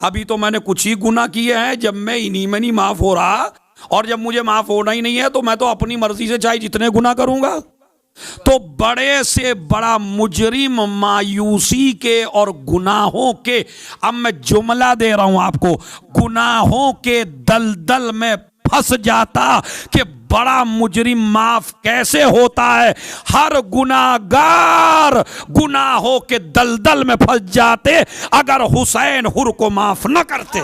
अभी तो मैंने कुछ ही गुनाह किए हैं, जब मैं इन्हीं में नहीं माफ हो रहा और जब मुझे माफ होना ही नहीं है तो मैं तो अपनी मर्जी से चाहे जितने गुनाह करूंगा। तो बड़े से बड़ा मुजरिम मायूसी के और गुनाहों के, अब मैं जुमला दे रहा हूं आपको, गुनाहों के दलदल में फंस जाता कि बड़ा मुजरिम माफ कैसे होता है। हर गुनाहगार गुनाहों के दलदल में फंस जाते अगर हुसैन हुर को माफ न करते।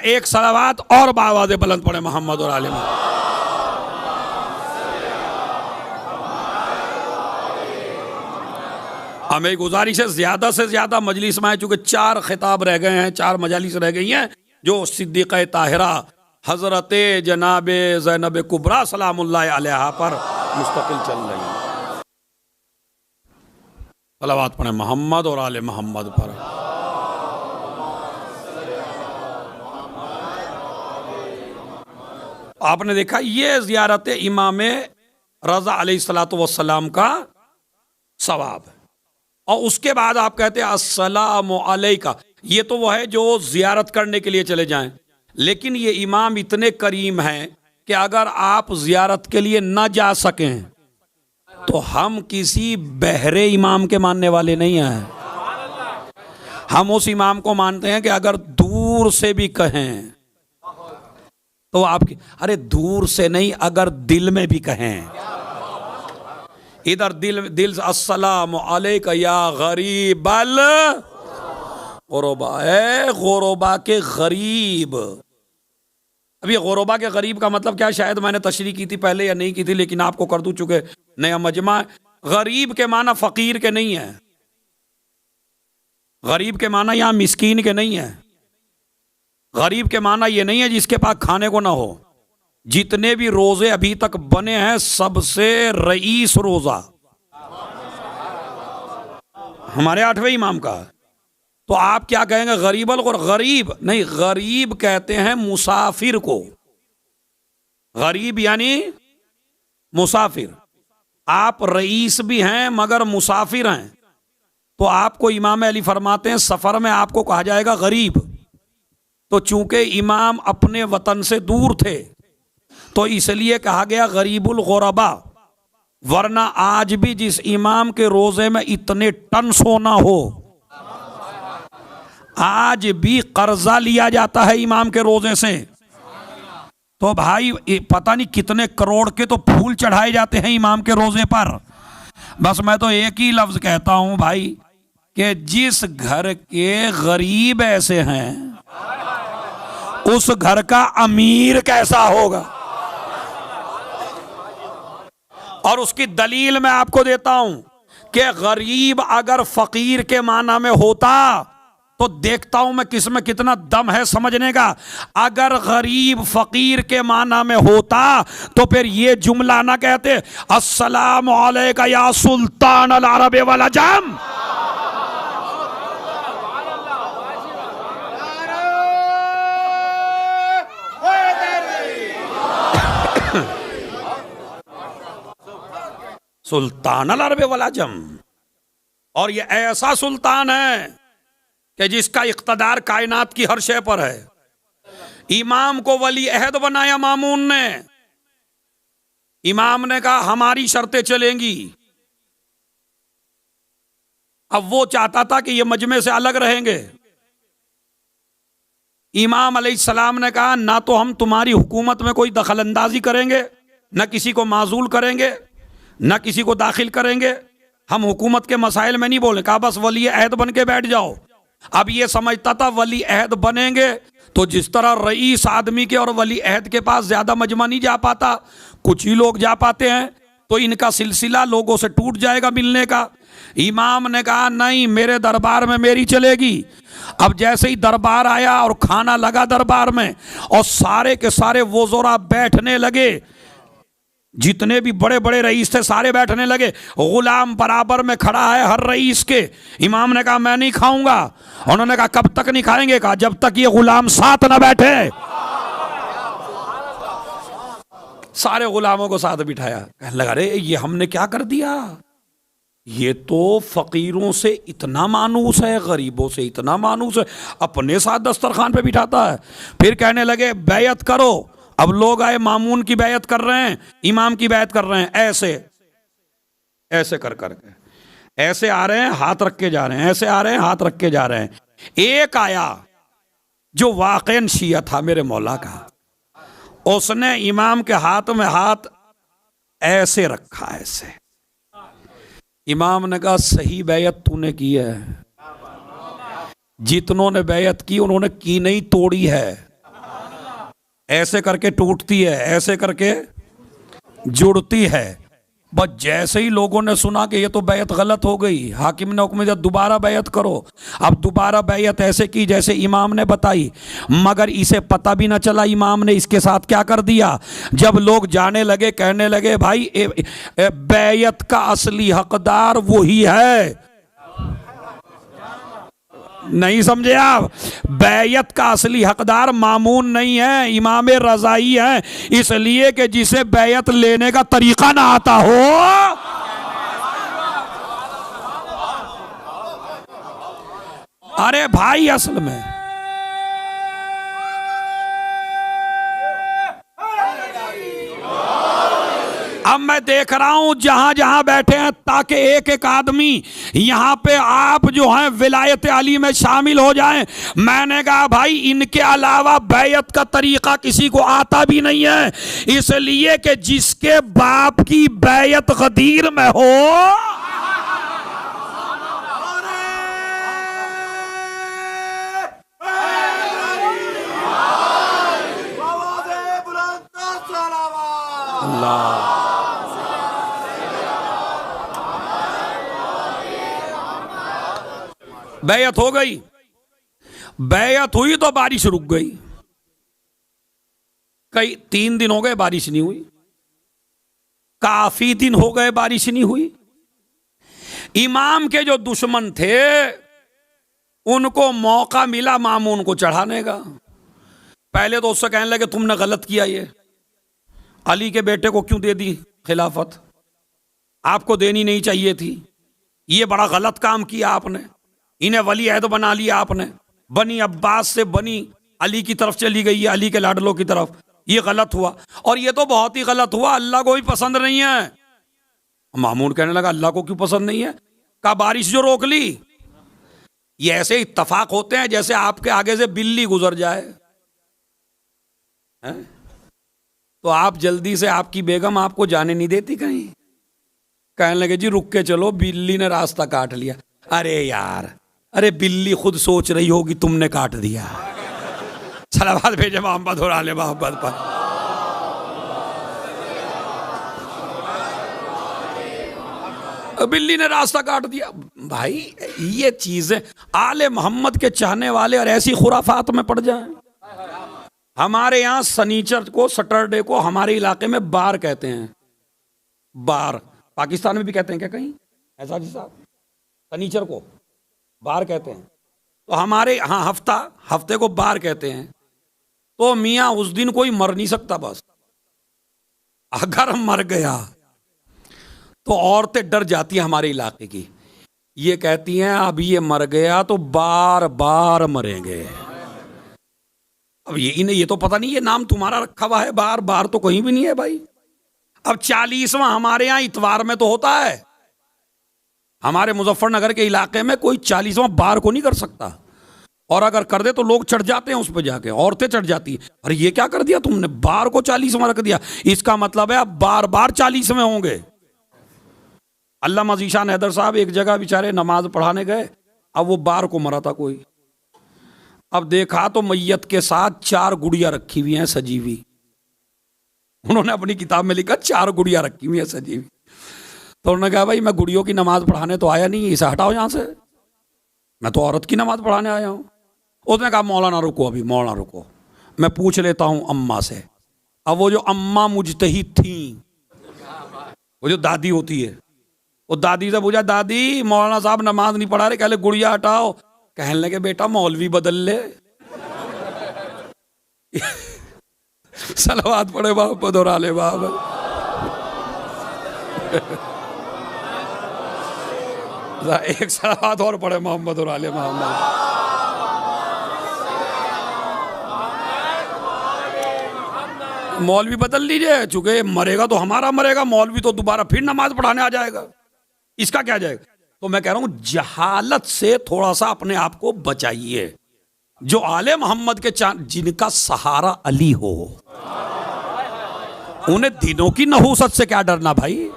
एक सलावत और बावाज़े बुलंद पड़े मोहम्मद और आले मोहम्मद। हमें गुजारिश है ज़्यादा से ज़्यादा मजलिस में आए, चूँकि 4 खिताब रह गए हैं, 4 मजालिस रह गई हैं जो सिद्दीक़ा ताहिरा हज़रत जनाब ज़ैनब कुबरा सलामुल्लाह अलैहा पर मुस्तकिल चल रही है। सलावत पढ़े मोहम्मद और आले मोहम्मद पर। आपने देखा ये ज़ियारत इमाम रज़ा अलैहिस्सलातु वस्सलाम का सवाब है। और उसके बाद आप कहते हैं अस्सलामु अलैका, ये तो वो है जो ज़ियारत करने के लिए चले जाएं, लेकिन ये इमाम इतने करीम हैं कि अगर आप ज़ियारत के लिए न जा सकें तो हम किसी बहरे इमाम के मानने वाले नहीं हैं। हम उस इमाम को मानते हैं कि अगर दूर से भी कहें तो आपकी, अरे दूर से नहीं, अगर दिल में भी कहें, इधर दिल अस्सलामु अलैका या गरीबल गुरबा, है गुरबा के गरीब। अभी गुरबा के गरीब का मतलब क्या, शायद मैंने तशरीह की थी पहले या नहीं की थी, लेकिन आपको कर दूं चुके नया मजमा। गरीब के माना फकीर के नहीं है, गरीब के माना यहां मिस्कीन के नहीं है, गरीब के माना ये नहीं है जिसके पास खाने को ना हो। जितने भी रोजे अभी तक बने हैं सबसे रईस रोजा हमारे 8वें इमाम का। तो आप क्या कहेंगे, गरीबल और गरीब नहीं, गरीब कहते हैं मुसाफिर को, गरीब यानी मुसाफिर। आप रईस भी हैं मगर मुसाफिर हैं, तो आपको इमाम अली फरमाते हैं सफर में आपको कहा जाएगा गरीब। तो चूंकि इमाम अपने वतन से दूर थे तो इसलिए कहा गया गरीबुल गुरबा, वरना आज भी जिस इमाम के रोजे में इतने टन सोना हो, आज भी कर्जा लिया जाता है इमाम के रोजे से, तो भाई पता नहीं कितने करोड़ के तो फूल चढ़ाए जाते हैं इमाम के रोजे पर। बस मैं तो एक ही लफ्ज कहता हूं भाई कि जिस घर के गरीब ऐसे हैं उस घर का अमीर कैसा होगा। और उसकी दलील मैं आपको देता हूं कि गरीब अगर फकीर के माना में होता तो देखता हूं मैं किस में कितना दम है समझने का। अगर गरीब फकीर के माना में होता तो फिर ये जुमला ना कहते अस्सलामु अलैका या सुल्तान अल अरब वल अजम। सुल्तान अल अरब वल अजम, और ये ऐसा सुल्तान है कि जिसका इख्तदार कायनात की हर शय पर है। इमाम को वली अहद बनाया मामून ने, इमाम ने कहा हमारी शर्तें चलेंगी। अब वो चाहता था कि ये मजमे से अलग रहेंगे। इमाम अलैहिस्सलाम ने कहा ना तो हम तुम्हारी हुकूमत में कोई दखल अंदाजी करेंगे, न किसी को माजूल करेंगे, न किसी को दाखिल करेंगे, हम हुकूमत के मसाइल में नहीं बोले। कहा बस वली अहद बन के बैठ जाओ। अब ये समझता था वली अहद बनेंगे तो जिस तरह रईस आदमी के और वली अहद के पास ज्यादा मजमा नहीं जा पाता, कुछ ही लोग जा पाते हैं, तो इनका सिलसिला लोगों से टूट जाएगा मिलने का। इमाम ने कहा नहीं, मेरे दरबार में मेरी चलेगी। अब जैसे ही दरबार आया और खाना लगा दरबार में और सारे के सारे वज़रा बैठने लगे, जितने भी बड़े बड़े रईस थे सारे बैठने लगे, गुलाम बराबर में खड़ा है हर रईस के। इमाम ने कहा मैं नहीं खाऊंगा। उन्होंने कहा कब तक नहीं खाएंगे? कहा जब तक ये गुलाम साथ ना बैठे। सारे गुलामों को साथ बिठाया, कहने लगा अरे ये हमने क्या कर दिया, ये तो फकीरों से इतना मानूस है, गरीबों से इतना मानूस है, अपने साथ दस्तरखान पे बिठाता है। फिर कहने लगे बैयत करो। अब लोग आए, मामून की बैयत कर रहे हैं, इमाम की बैयत कर रहे हैं, ऐसे ऐसे कर करके, ऐसे आ रहे हैं हाथ रख के जा रहे हैं, ऐसे आ रहे हैं हाथ रख के जा रहे हैं। एक आया जो वाकईन शिया था मेरे मौला का, उसने इमाम के हाथ में हाथ ऐसे रखा, ऐसे। इमाम ने कहा सही बैयत तूने की है, जितनों ने बैयत की उन्होंने की नहीं, तोड़ी है। ऐसे करके टूटती है, ऐसे करके जुड़ती है। बस जैसे ही लोगों ने सुना कि ये तो बैयत गलत हो गई, हाकिम ने हुक्म दिया दोबारा बैयत करो। अब दोबारा बैयत ऐसे की जैसे इमाम ने बताई, मगर इसे पता भी ना चला इमाम ने इसके साथ क्या कर दिया। जब लोग जाने लगे, कहने लगे भाई बैयत का असली हकदार वही है। नहीं समझे आप? बैयत का असली हकदार मामून नहीं है, इमाम रज़ाई है, इसलिए कि जिसे बैयत लेने का तरीका ना आता हो। अरे भाई असल में अब मैं देख रहा हूं जहां जहां बैठे हैं, ताकि एक एक आदमी यहां पे आप जो हैं विलायत अली में शामिल हो जाएं। मैंने कहा भाई इनके अलावा बैयत का तरीका किसी को आता भी नहीं है, इसलिए कि जिसके बाप की बैयत गदीर में हो, अल्लाह बैयत हो गई। बैयत हुई तो बारिश रुक गई। कई 3 दिन हो गए बारिश नहीं हुई, काफी दिन हो गए बारिश नहीं हुई। इमाम के जो दुश्मन थे उनको मौका मिला मामून को चढ़ाने का। पहले तो उससे कहने लगे तुमने गलत किया, ये अली के बेटे को क्यों दे दी खिलाफत, आपको देनी नहीं चाहिए थी, ये बड़ा गलत काम किया आपने, इन्हें वली अहद बना लिया आपने, बनी अब्बास से बनी अली की तरफ चली गई है, अली के लाडलों की तरफ, ये गलत हुआ। और ये तो बहुत ही गलत हुआ, अल्लाह को भी पसंद नहीं है। मामून कहने लगा अल्लाह को क्यों पसंद नहीं है? कहा बारिश जो रोक ली। ये ऐसे इत्तफाक होते हैं जैसे आपके आगे से बिल्ली गुजर जाए है? तो आप जल्दी से, आपकी बेगम आपको जाने नहीं देती कहीं, कहने लगे जी रुक के चलो, बिल्ली ने रास्ता काट लिया। अरे यार, अरे बिल्ली खुद सोच रही होगी तुमने काट दिया। सलावत भेजे मोहम्मद और आले मोहम्मद पर। बिल्ली ने रास्ता काट दिया। भाई ये चीजें आले मोहम्मद के चाहने वाले और ऐसी खुराफात में पड़ जाएं। हमारे यहाँ सनीचर को, सैटरडे को हमारे इलाके में बार कहते हैं। बार पाकिस्तान में भी कहते हैं क्या कहीं? ऐसा जी साहब, सनीचर को बार कहते हैं। तो हमारे यहाँ हफ्ते को बार कहते हैं। तो मियाँ उस दिन कोई मर नहीं सकता, बस अगर मर गया तो औरतें डर जाती हैं हमारे इलाके की। ये कहती हैं अब ये मर गया तो बार बार मरेंगे। अब ये तो पता नहीं, ये नाम तुम्हारा रखा हुआ है, बार बार तो कहीं भी नहीं है भाई। अब 40वां हमारे यहाँ इतवार में तो होता है। हमारे मुजफ्फरनगर के इलाके में कोई 40वां बार को नहीं कर सकता, और अगर कर दे तो लोग चढ़ जाते हैं उस पर जाके, औरतें चढ़ जाती हैं। अरे ये क्या कर दिया तुमने, बार को 40वां रख दिया, इसका मतलब है अब बार बार 40वें होंगे। अल्लामा ज़ीशान हैदर साहब एक जगह बेचारे नमाज पढ़ाने गए, अब वो बार को मरा था कोई। अब देखा तो मैयत के साथ 4 गुड़िया रखी हुई हैं सजी हुई। उन्होंने अपनी किताब में लिखा 4 गुड़िया रखी हुई हैं सजी हुई। तो उन्होंने कहा भाई मैं गुड़ियों की नमाज पढ़ाने तो आया नहीं, इसे हटाओ यहाँ से, मैं तो औरत की नमाज पढ़ाने आया हूँ। उसने कहा मौलाना रुको, अभी मौलाना रुको, मैं पूछ लेता हूँ अम्मा से। अब वो जो अम्मा मुजतहिद थी, वो जो दादी होती है, वो दादी से पूछा दादी मौलाना साहब नमाज नहीं पढ़ा रहे, कहले गुड़िया हटाओ। कहने लगे बेटा मौलवी बदल ले। सलावत पढ़े मोहम्मद और आले मोहम्मद। एक सलावत और पढ़े मोहम्मद और आले मोहम्मद। मौलवी बदल लीजिए, चूंकि मरेगा तो हमारा मरेगा, मौलवी तो दोबारा फिर नमाज पढ़ाने आ जाएगा, इसका क्या जाएगा। तो मैं कह रहा हूं जहालत से थोड़ा सा अपने आप को बचाइए। जो आले मोहम्मद के जिनका सहारा अली हो, उन्हें दिनों की नहूसत से क्या डरना भाई।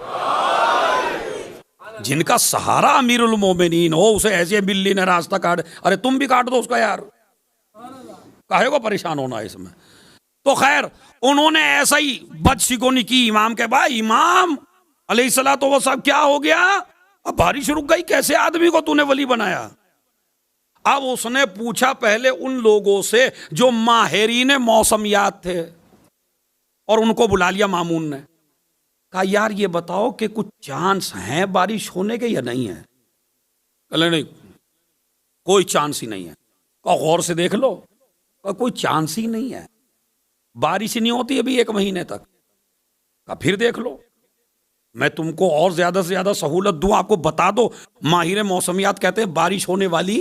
जिनका सहारा अमीरुल मोमिनीन हो, उसे ऐसे बिल्ली ने रास्ता काट, अरे तुम भी काट दो उसका यार, काहे को परेशान होना है इसमें। तो खैर उन्होंने ऐसा ही बदशिकोनी की इमाम के भाई, इमाम अलैहिस्सलातो वो सब क्या हो गया, अब बारिश रुक गई, कैसे आदमी को तूने वली बनाया। अब उसने पूछा पहले उन लोगों से जो माहिरीन मौसमियात थे, और उनको बुला लिया मामून ने, कहा यार ये बताओ कि कुछ चांस हैं बारिश होने के या नहीं है। कहले नहीं कोई चांस ही नहीं है। कहा गौर से देख लो। कहा कोई चांस ही नहीं है, बारिश ही नहीं होती अभी 1 महीने तक। कहा फिर देख लो, मैं तुमको और ज्यादा से ज्यादा सहूलत दूं, आपको बता दो माहिर मौसमियात कहते हैं बारिश होने वाली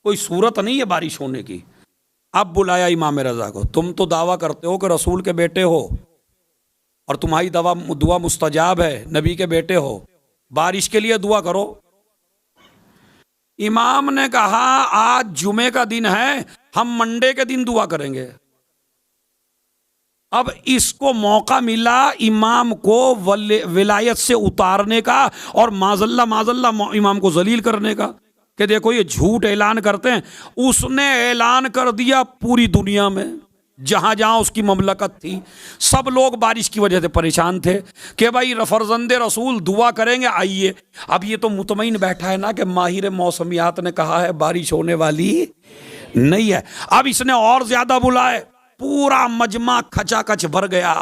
कोई सूरत नहीं है बारिश होने की। अब बुलाया इमाम रजा को, तुम तो दावा करते हो कि रसूल के बेटे हो और तुम्हारी दुआ मुस्तजाब है, नबी के बेटे हो, बारिश के लिए दुआ करो। इमाम ने कहा आज जुमे का दिन है, हम मंडे के दिन दुआ करेंगे। अब इसको मौका मिला इमाम को विलायत से उतारने का और माजल्ला माजल्ला इमाम को जलील करने का, कि देखो ये झूठ ऐलान करते हैं। उसने ऐलान कर दिया पूरी दुनिया में, जहां जहां उसकी ममलकत थी, सब लोग बारिश की वजह से परेशान थे कि भाई फरजंदे रसूल दुआ करेंगे, आइए। अब ये तो मुतमईन बैठा है ना कि माहिर मौसमियात ने कहा है बारिश होने वाली नहीं है। अब इसने और ज्यादा बुलाए, पूरा मजमा खचाखच भर गया,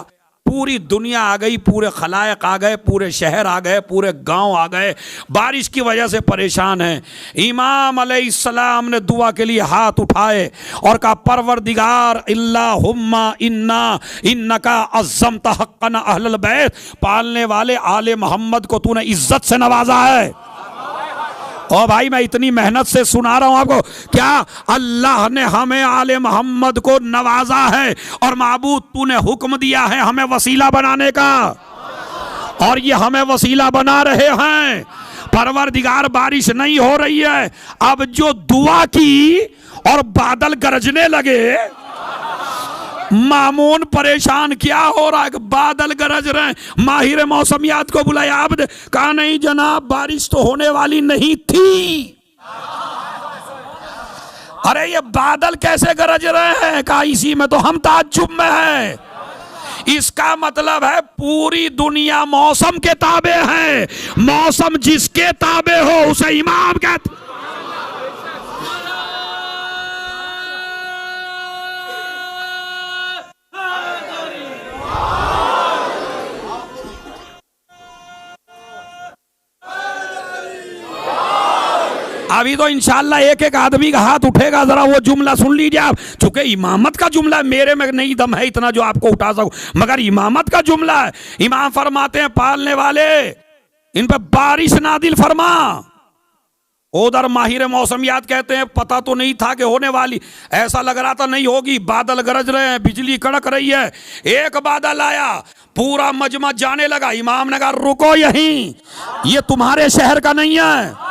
पूरी दुनिया आ गई, पूरे खलायक आ गए, पूरे शहर आ गए, पूरे गांव आ गए, बारिश की वजह से परेशान हैं। इमाम अलैहिस्सलाम ने दुआ के लिए हाथ उठाए और कहा परवरदिगार इल्लाहुम्मा इन्ना इन्नका अज़्ज़मता हक़्क़न अहलल बैत, पालने वाले आले मोहम्मद को तूने इज्जत से नवाजा है। और भाई मैं इतनी मेहनत से सुना रहा हूं आपको, क्या अल्लाह ने हमें आले मोहम्मद को नवाजा है और माबूद तूने हुक्म दिया है हमें वसीला बनाने का, और ये हमें वसीला बना रहे हैं। परवरदिगार बारिश नहीं हो रही है। अब जो दुआ की और बादल गरजने लगे, मामून परेशान, क्या हो रहा है, बादल गरज रहे हैं। माहिर मौसमियात को बुलाया, आप कहा नहीं जनाब बारिश तो होने वाली नहीं थी। अरे ये बादल कैसे गरज रहे हैं, कहा इसी में तो हम ताज्जुब में हैं। इसका मतलब है पूरी दुनिया मौसम के ताबे है, मौसम जिसके ताबे हो उसे इमाम कहते। अभी तो इंशाल्लाह एक एक आदमी का हाथ उठेगा, जरा वो जुमला सुन लीजिए आप। चूंकि इमामत का जुमला मेरे में नहीं दम है इतना जो आपको उठा सकूं, मगर इमामत का जुमला है। इमाम फरमाते हैं पालने वाले इन पे बारिश नादिल फरमा। उधर माहिर मौसमियात कहते हैं पता तो नहीं था कि होने वाली, ऐसा लग रहा था नहीं होगी, बादल गरज रहे हैं, बिजली कड़क रही है। एक बादल आया, पूरा मजमा जाने लगा। इमाम ने कहा रुको यहीं, ये तुम्हारे शहर का नहीं है।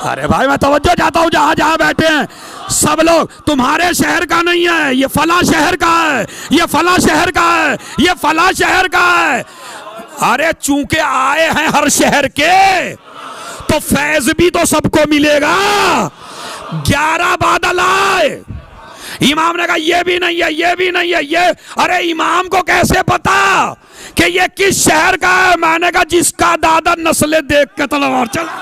अरे भाई मैं तवज्जो चाहता हूं, जहां जहां बैठे हैं सब लोग, तुम्हारे शहर का नहीं है, ये फला शहर का है, ये फला शहर का है, ये फला शहर का है। अरे चूंकि आए हैं हर शहर के, तो फैज भी तो सबको मिलेगा। 11 बादल आए, इमाम ने कहा ये भी नहीं है, ये भी नहीं है, ये। अरे इमाम को कैसे पता कि ये किस शहर का है? मैंने कहा जिसका दादा नस्लें देख के तलवार चला।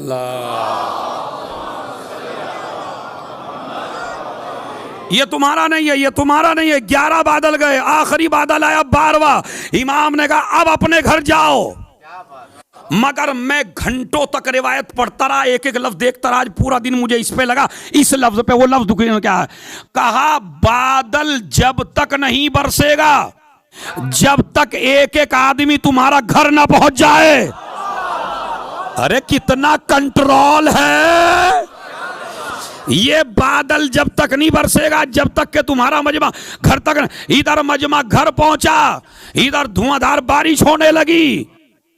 अल्लाह। ये तुम्हारा नहीं है, ये तुम्हारा नहीं है। 11 बादल गए, आखिरी बादल आया 12वां। इमाम ने कहा अब अपने घर जाओ। मगर मैं घंटों तक रिवायत पढ़ता रहा, एक एक लफ्ज देखता रहा। आज पूरा दिन मुझे इस पे लगा, इस लफ्ज पे। वो लफ्ज दुखी क्या है? कहा बादल जब तक नहीं बरसेगा, जब तक एक एक आदमी तुम्हारा घर ना पहुंच जाए। अरे कितना कंट्रोल है। ये बादल जब तक नहीं बरसेगा, जब तक के तुम्हारा मजमा घर तक। इधर मजमा घर पहुंचा, इधर धुआंधार बारिश होने लगी,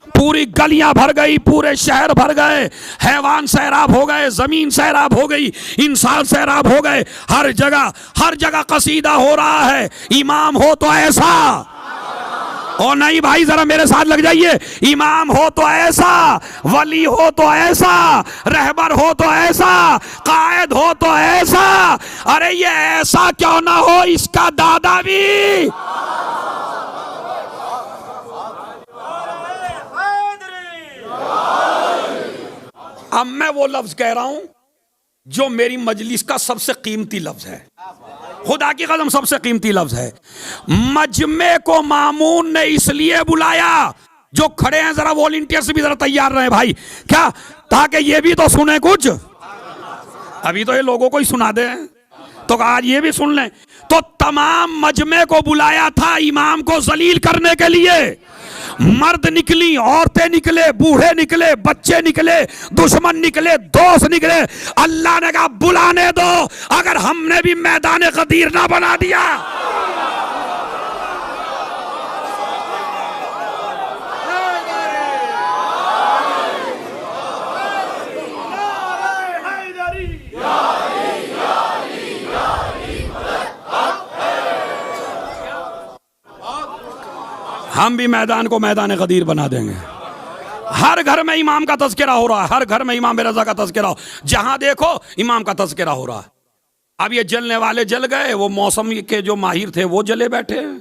पूरी गलियां भर गई, पूरे शहर भर गए, हैवान सैराब हो गए, जमीन सैराब हो गई, इंसान सैराब हो गए। हर जगह कसीदा हो रहा है, इमाम हो तो ऐसा। और नहीं भाई, जरा मेरे साथ लग जाइए। इमाम हो तो ऐसा, वली हो तो ऐसा, रहबर हो तो ऐसा, कायद हो तो ऐसा। अरे ये ऐसा क्यों ना हो, इसका दादा भी। अब मैं वो लफ्ज कह रहा हूं जो मेरी मजलिस का सबसे कीमती लफ्ज है, खुदा की कसम सबसे कीमती लफ्ज है। मजमे को मामून ने इसलिए बुलाया, जो खड़े हैं जरा वॉलंटियर से भी जरा तैयार रहे भाई, क्या, ताकि ये भी तो सुने कुछ। अभी तो ये लोगों को ही सुना दे, तो आज ये भी सुन लें। तो तमाम मजमे को बुलाया था इमाम को जलील करने के लिए। मर्द निकली, औरतें निकले, बूढ़े निकले, बच्चे निकले, दुश्मन निकले, दोस्त निकले। अल्लाह ने कहा बुलाने दो, अगर हमने भी मैदान गदीर ना बना दिया। हम भी मैदान को मैदान गदीर बना देंगे। हर घर में इमाम का तज़किरा हो रहा है, हर घर में इमाम रज़ा का तज़किरा हो, जहां देखो इमाम का तज़किरा हो रहा है। अब ये जलने वाले जल गए, वो मौसम के जो माहिर थे वो जले बैठे हैं।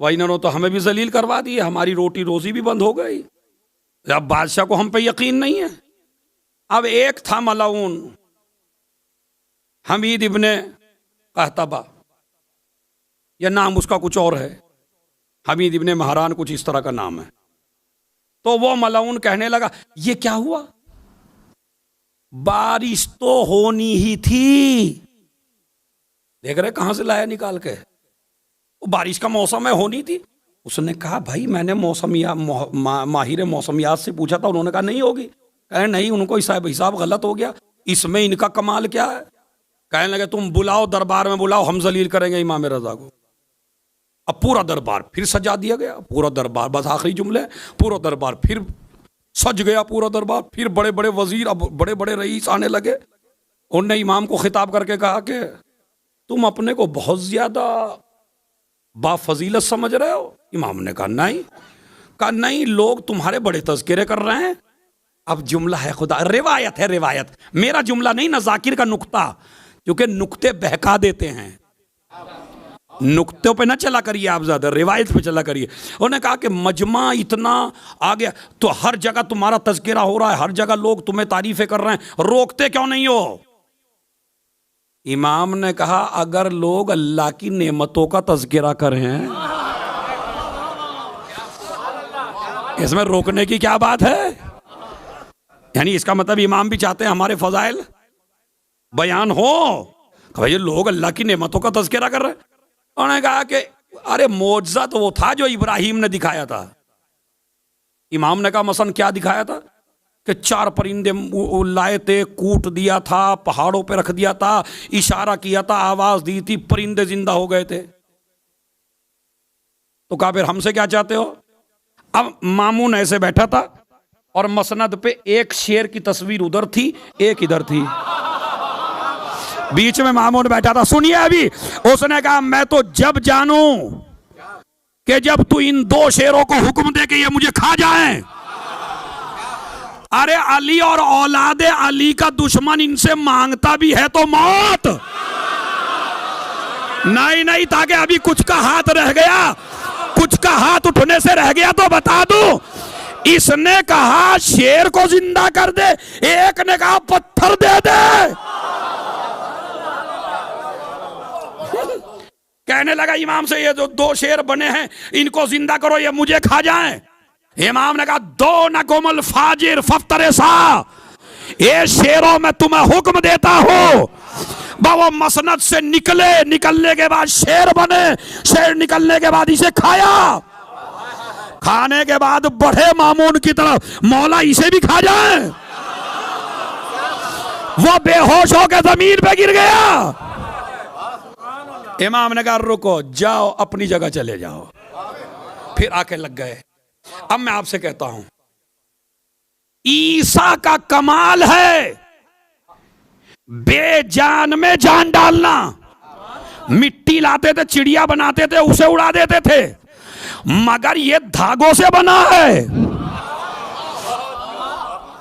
वही इन्होंने तो हमें भी जलील करवा दी, हमारी रोटी रोजी भी बंद हो गई। अब बादशाह को हम पे यकीन नहीं है। अब एक था मलाउन हमीद इब्ने कहतबा, यह नाम उसका कुछ और है, हमीद इब्ने महरान कुछ इस तरह का नाम है। तो वो मलाउन कहने लगा ये क्या हुआ, बारिश तो होनी ही थी। देख रहे कहां से लाया निकाल के, वो बारिश का मौसम है, होनी थी। उसने कहा भाई मैंने माहिर मौसमियात से पूछा था, उन्होंने कहा नहीं होगी। कहे नहीं, उनको हिसाब गलत हो गया, इसमें इनका कमाल क्या है। कहने लगे तुम बुलाओ, दरबार में बुलाओ, हम जलील करेंगे इमाम रजा को। अब पूरा दरबार फिर सजा दिया गया, पूरा दरबार, बस आखिरी जुमले, पूरा दरबार फिर सज गया, पूरा दरबार। फिर बड़े बड़े वजीर, अब बड़े बड़े रईस आने लगे। उनने इमाम को खिताब करके कहा कि तुम अपने को बहुत ज्यादा बाफजीलत समझ रहे हो। इमाम ने कहा नहीं, लोग तुम्हारे बड़े तज़किरे कर रहे हैं। अब जुमला है, खुदा रिवायत है, रिवायत मेरा जुमला नहीं ना, जाकिर का नुक्ता, क्योंकि नुक्ते बहका देते हैं। नुक्तों पे ना चला करिए आप, ज्यादा रिवायत पे चला करिए। उन्होंने कहा कि मजमा इतना आ गया, तो हर जगह तुम्हारा तज़किरा हो रहा है, हर जगह लोग तुम्हें तारीफें कर रहे हैं, रोकते क्यों नहीं हो। इमाम ने कहा अगर लोग अल्लाह की नेमतों का तज़किरा करें, इसमें रोकने की क्या बात है। यानी इसका मतलब इमाम भी चाहते हैं हमारे फजाइल बयान हो। भाई लोग अल्लाह की नेमतों का तज़किरा कर रहे हैं। उन्होंने कहा कि अरे मौजज़ा तो वो था जो इब्राहिम ने दिखाया था। इमाम ने कहा मसलन क्या दिखाया था कि 4 परिंदे लाए थे, कूट दिया था, पहाड़ों पे रख दिया था, इशारा किया था, आवाज दी थी, परिंदे जिंदा हो गए थे। तो कहा फिर हमसे क्या चाहते हो। अब मामून ऐसे बैठा था और मसनद पे एक शेर की तस्वीर उधर थी, एक इधर थी, बीच में मामून बैठा था। सुनिए अभी, उसने कहा मैं तो जब जानूं कि जब तू इन 2 शेरों को हुक्म दे के ये मुझे खा जाए। अरे अली और औलादे अली का दुश्मन इनसे मांगता भी है तो मौत नहीं, ताकि अभी कुछ का हाथ रह गया, कुछ का हाथ उठने से रह गया तो बता दूं इसने कहा शेर को जिंदा कर दे, एक ने कहा पत्थर दे दे। कहने लगा इमाम से, ये जो दो शेर बने हैं इनको जिंदा करो, ये मुझे खा जाएं। इमाम ने कहा दो न कोमल फाजिर फफ्तरे सा, ये शेरों में तुम्हें हुक्म देता हूं, वो मसनद से निकले, निकलने के बाद शेर बने, शेर निकलने के बाद इसे खाया, खाने के बाद बढ़े मामून की तरफ, मौला इसे भी खा जाए। वो बेहोश होकर जमीन पे गिर गया। इमाम ने कहा रुको, जाओ अपनी जगह चले जाओ। फिर आके लग गए। अब मैं आपसे कहता हूं, ईसा का कमाल है बेजान में जान डालना। मिट्टी लाते थे, चिड़िया बनाते थे, उसे उड़ा देते थे, मगर ये धागों से बना है,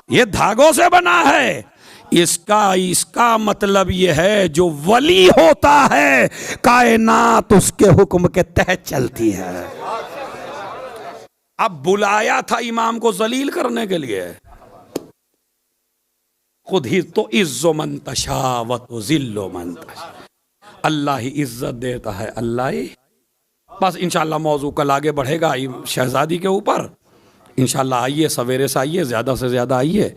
ये धागों से बना है। इसका मतलब यह है जो वली होता है कायनात उसके हुक्म के तहत चलती है। अब बुलाया था इमाम को जलील करने के लिए, खुद ही तो इज्जो मन तशा व तो जिल्लो मन तशा, अल्लाह ही इज्जत देता है, अल्लाह ही। बस इंशाल्लाह मौजू कल आगे बढ़ेगा शहजादी के ऊपर। इंशाल्लाह आइए, सवेरे से आइए, ज़्यादा से ज़्यादा आइए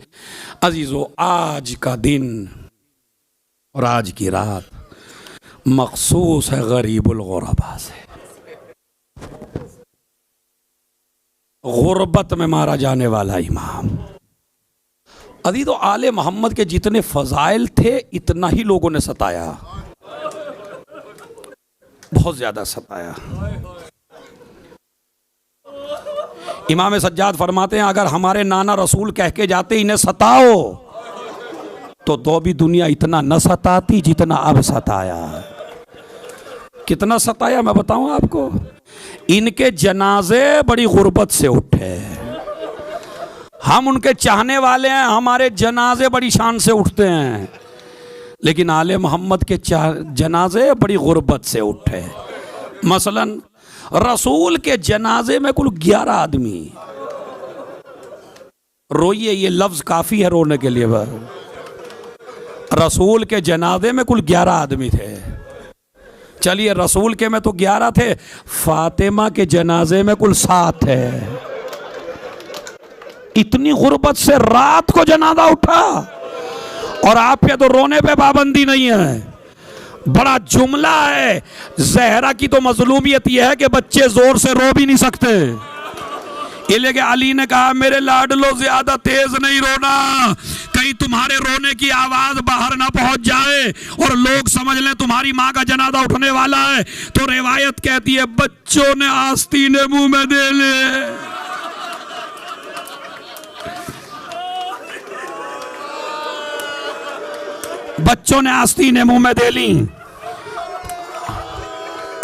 अजीज़ों। आज का दिन और आज की रात मखसूस है गरीबुल गुरबा से। गुरबत में मारा जाने वाला इमाम। अजीज़ों, आले मोहम्मद के जितने फजाइल थे इतना ही लोगों ने सताया, बहुत ज़्यादा सताया। इमाम सज्जाद फरमाते हैं, अगर हमारे नाना रसूल कह के जाते इन्हें सताओ तो भी दुनिया इतना न सताती जितना अब सताया। कितना सताया मैं बताऊं आपको। इनके जनाजे बड़ी गुर्बत से उठे, हम उनके चाहने वाले हैं, हमारे जनाजे बड़ी शान से उठते हैं, लेकिन आले मोहम्मद के जनाजे बड़ी गुर्बत से उठे। मसलन रसूल के जनाजे में कुल 11 आदमी रोइए, ये लफ्ज काफी है रोने के लिए। रसूल के जनाजे में कुल 11 आदमी थे। चलिए, रसूल के में तो 11 थे, फातिमा के जनाजे में कुल 7 है। इतनी गुर्बत से रात को जनाजा उठा, और आप पे तो रोने पे पाबंदी नहीं है। बड़ा जुमला है। जहरा की तो मजलूमियत यह है कि बच्चे जोर से रो भी नहीं सकते, इसलिए अली ने कहा मेरे लाडलो ज्यादा तेज नहीं रोना, कहीं तुम्हारे रोने की आवाज बाहर ना पहुंच जाए और लोग समझ लें तुम्हारी माँ का जनाजा उठने वाला है। तो रिवायत कहती है बच्चों ने आस्तीने मुंह में दे ले। बच्चों ने आस्तीने मुंह में दे ली।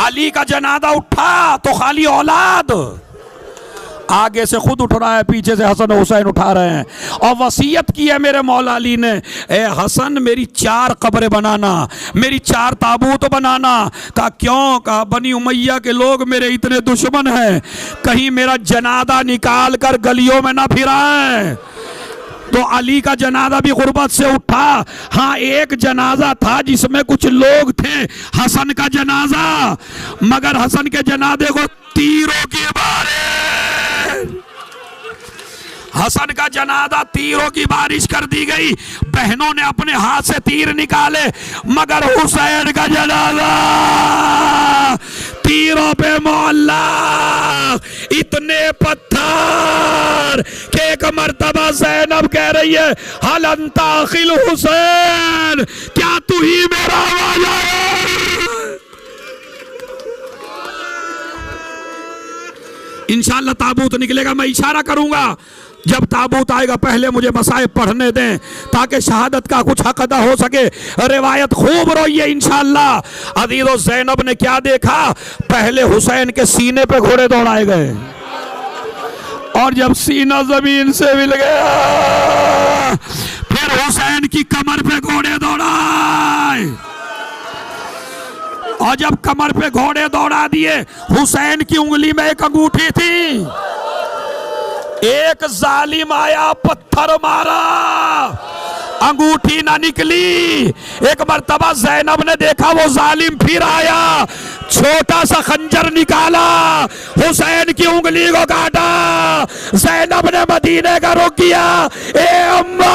अली का जनाजा उठा तो खाली औलाद, आगे से खुद उठ रहा है, पीछे से हसन हुसैन उठा रहे हैं। और वसीयत की है मेरे मौला अली ने, ए हसन मेरी 4 कब्रें बनाना, मेरी 4 ताबूत बनाना। कहा क्यों? कहा बनी उमैया के लोग मेरे इतने दुश्मन हैं, कहीं मेरा जनाजा निकाल कर गलियों में ना फिराएं। तो अली का जनाजा भी गुर्बत से उठा। हाँ, एक जनाजा था जिसमें कुछ लोग थे, हसन का जनाजा, मगर हसन के जनाजे को तीरों की बारिश, हसन का जनाजा तीरों की बारिश कर दी गई। बहनों ने अपने हाथ से तीर निकाले, मगर हुसैन का जनाजा तीरों पे मोहल्ला, इतने पत्थर कि एक मर्तबा ज़ैनब कह रही है हल अंता अखिल हुसैन, क्या तू ही मेरा वाला है? इंशाअल्लाह ताबूत निकलेगा, मैं इशारा करूंगा जब ताबूत आएगा पहले मुझे मसाइब पढ़ने दें ताकि शहादत का कुछ हक अदा हो सके। रिवायत खूब रोइए इंशाअल्लाह। अजीज़ो, ज़ैनब ने क्या देखा? पहले हुसैन के सीने पे घोड़े दौड़ाए गए, और जब सीना जमीन से मिल गया फिर हुसैन की कमर पे घोड़े दौड़ाए, और जब कमर पे घोड़े दौड़ा दिए, हुसैन की उंगली में एक अंगूठी थी, एक जालिम आया, पत्थर मारा, अंगूठी ना निकली। एक मर्तबा ज़ैनब ने देखा वो जालिम फिर आया, छोटा सा खंजर निकाला, हुसैन की उंगली को काटा। ज़ैनब ने मदीने का रुख किया, ए अम्मा,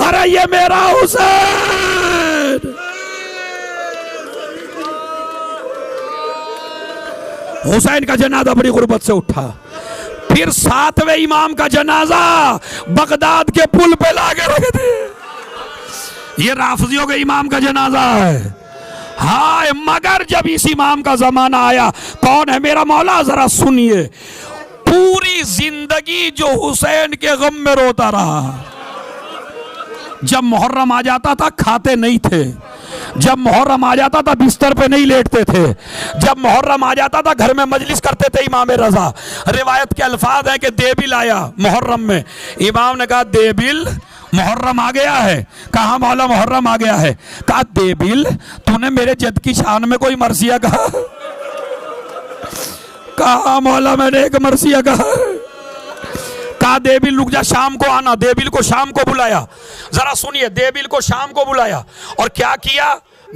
अरे ये मेरा हुसैन। हुसैन का जनाजा बड़ी गुर्बत से उठा। फिर 7वें इमाम का जनाजा बगदाद के पुल पे लाके रख दिए। ये राफजियों के इमाम का जनाजा है। हाय, मगर जब इस इमाम का जमाना आया, कौन है मेरा मौला, जरा सुनिए। पूरी जिंदगी जो हुसैन के गम में रोता रहा। जब मुहर्रम आ जाता था खाते नहीं थे, जब मुहर्रम आ जाता था बिस्तर पे नहीं लेटते थे, जब मुहर्रम आ जाता था घर में मजलिस करते थे इमाम रजा। रिवायत के अल्फाज है कि देबिल आया मुहर्रम में, इमाम ने कहा देबिल मुहर्रम आ गया है। कहा मौला मुहर्रम आ गया है। कहा देबिल तूने मेरे जद की शान में कोई मरसिया कहा? कहा मौला मैंने एक मरसिया कहा। कहा देबिल रुक जा, शाम को आना। देबिल को शाम को बुलाया। जरा सुनिए, देबिल को शाम को बुलाया और क्या किया,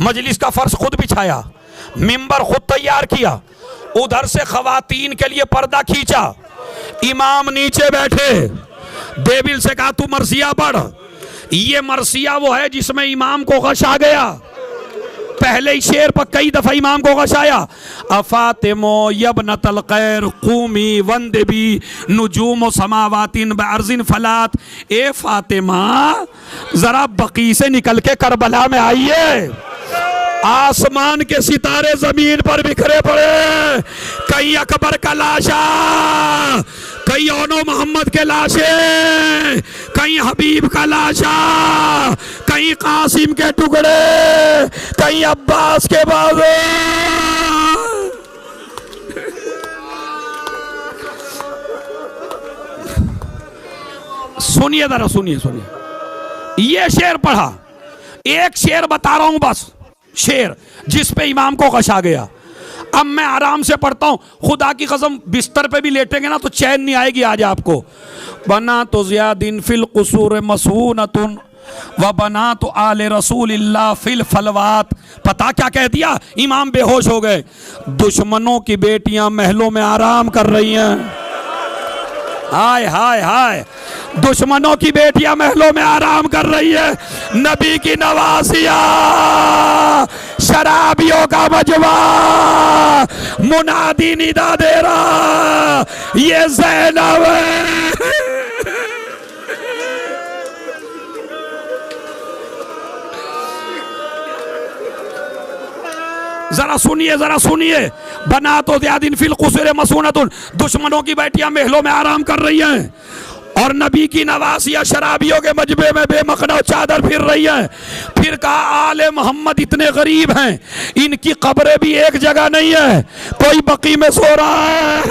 मजलिस का फर्श खुद बिछाया, मिंबर खुद तैयार किया, उधर से खवातीन के लिए पर्दा खींचा, इमाम नीचे बैठे। देबिल से कहा तू मरसिया पढ़। ये मरसिया वो है जिसमें इमाम को गश आ गया। पहले ही शेर पर कई दफा इमाम को गशाया, अफातिमो यबनतल खैर कूमी वंदबी नुजूम समावातिन बअर्जिन फलात। ए फातिमा जरा बकी से निकल के करबला में आइए। आसमान के सितारे जमीन पर बिखरे पड़े, कहीं अकबर का लाशा, कहीं ओनो मोहम्मद के लाशे, कहीं हबीब का लाशा, कहीं कासिम के टुकड़े, कहीं अब्बास के बाजू। सुनिए जरा, सुनिए सुनिए। ये शेर पढ़ा, एक शेर बता रहा हूं बस, शेर जिस पे इमाम को गशा गया। अब मैं आराम से पढ़ता हूं, खुदा की कसम बिस्तर पे भी लेटेंगे ना तो चैन नहीं आएगी आज आपको। बना तो ज़ियादिन फिल कुसूर मसूनतुन व बना तो आले रसूलिल्लाह फिल फलवात। पता क्या कह दिया, इमाम बेहोश हो गए। दुश्मनों की बेटियां महलों में आराम कर रही हैं। हाय हाय हाय, दुश्मनों की बेटियां महलों में आराम कर रही है। नबी की नवासिया, शराबियों का मजमा, मुनादी निदा दे रहा, ये ज़ैनब है। जरा सुनिए, जरा सुनिए। बना तो ज़ियादिन फिल कुसूर मसूनतुन, दुश्मनों की बेटियां महलों में आराम कर रही हैं और नबी की नवासिया शराबियों के मजबे में बेमखना चादर फिर रही है। फिर कहा आले मोहम्मद इतने गरीब हैं, इनकी कब्रें भी एक जगह नहीं है। कोई बकी में सो रहा है,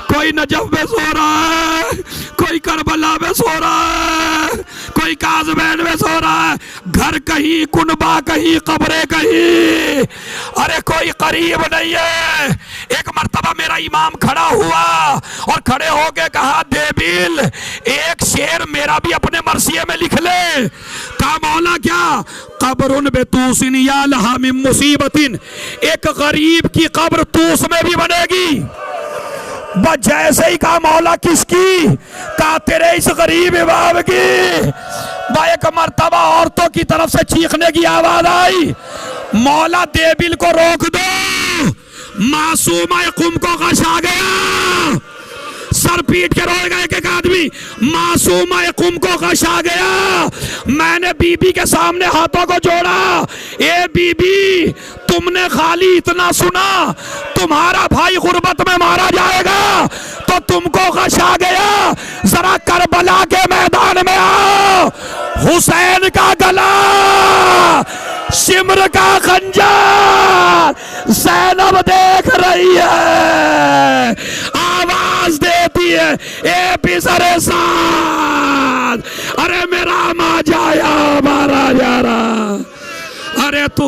कोई नजफ में सो रहा है, कोई करबला में सो रहा है, कोई काज़मैन में सो रहा है। घर कहीं, कुनबा कहीं, कब्रें कहीं, अरे कोई करीब नहीं है। एक मर्तबा मेरा इमाम खड़ा हुआ और खड़े होके कहा देबिल एक शेर मेरा भी अपने मरसिये में लिख ले। कहा मौला क्या? कब्रुन बेतूसिन या लहा मिन मुसीबतिन, एक गरीब की कब्र तूस में भी बनेगी। बस जैसे ही कहा मौला किसकी? कहा तेरे इस गरीब इमाम की। एक मर्तबा औरतों की तरफ से चीखने की आवाज आई, मौला देबिल को रोक दो, मासूमा कुम को गश आ गया। सर पीट के रोए गए एक आदमी, मासूमा कुम को गश आ गया। मैंने बीबी के सामने हाथों को जोड़ा, ए बीबी तुमने खाली इतना सुना तुम्हारा भाई गुर्बत में मारा जाएगा तो तुमको गश आ गया। जरा करबला के मैदान में आओ, हुसैन का गला, शिमर का खंजर ज़ैनब देख रही है, आवाज देती है ए पिसरे साथ, अरे मेरा माँ जाया मारा जा रहा, अरे तू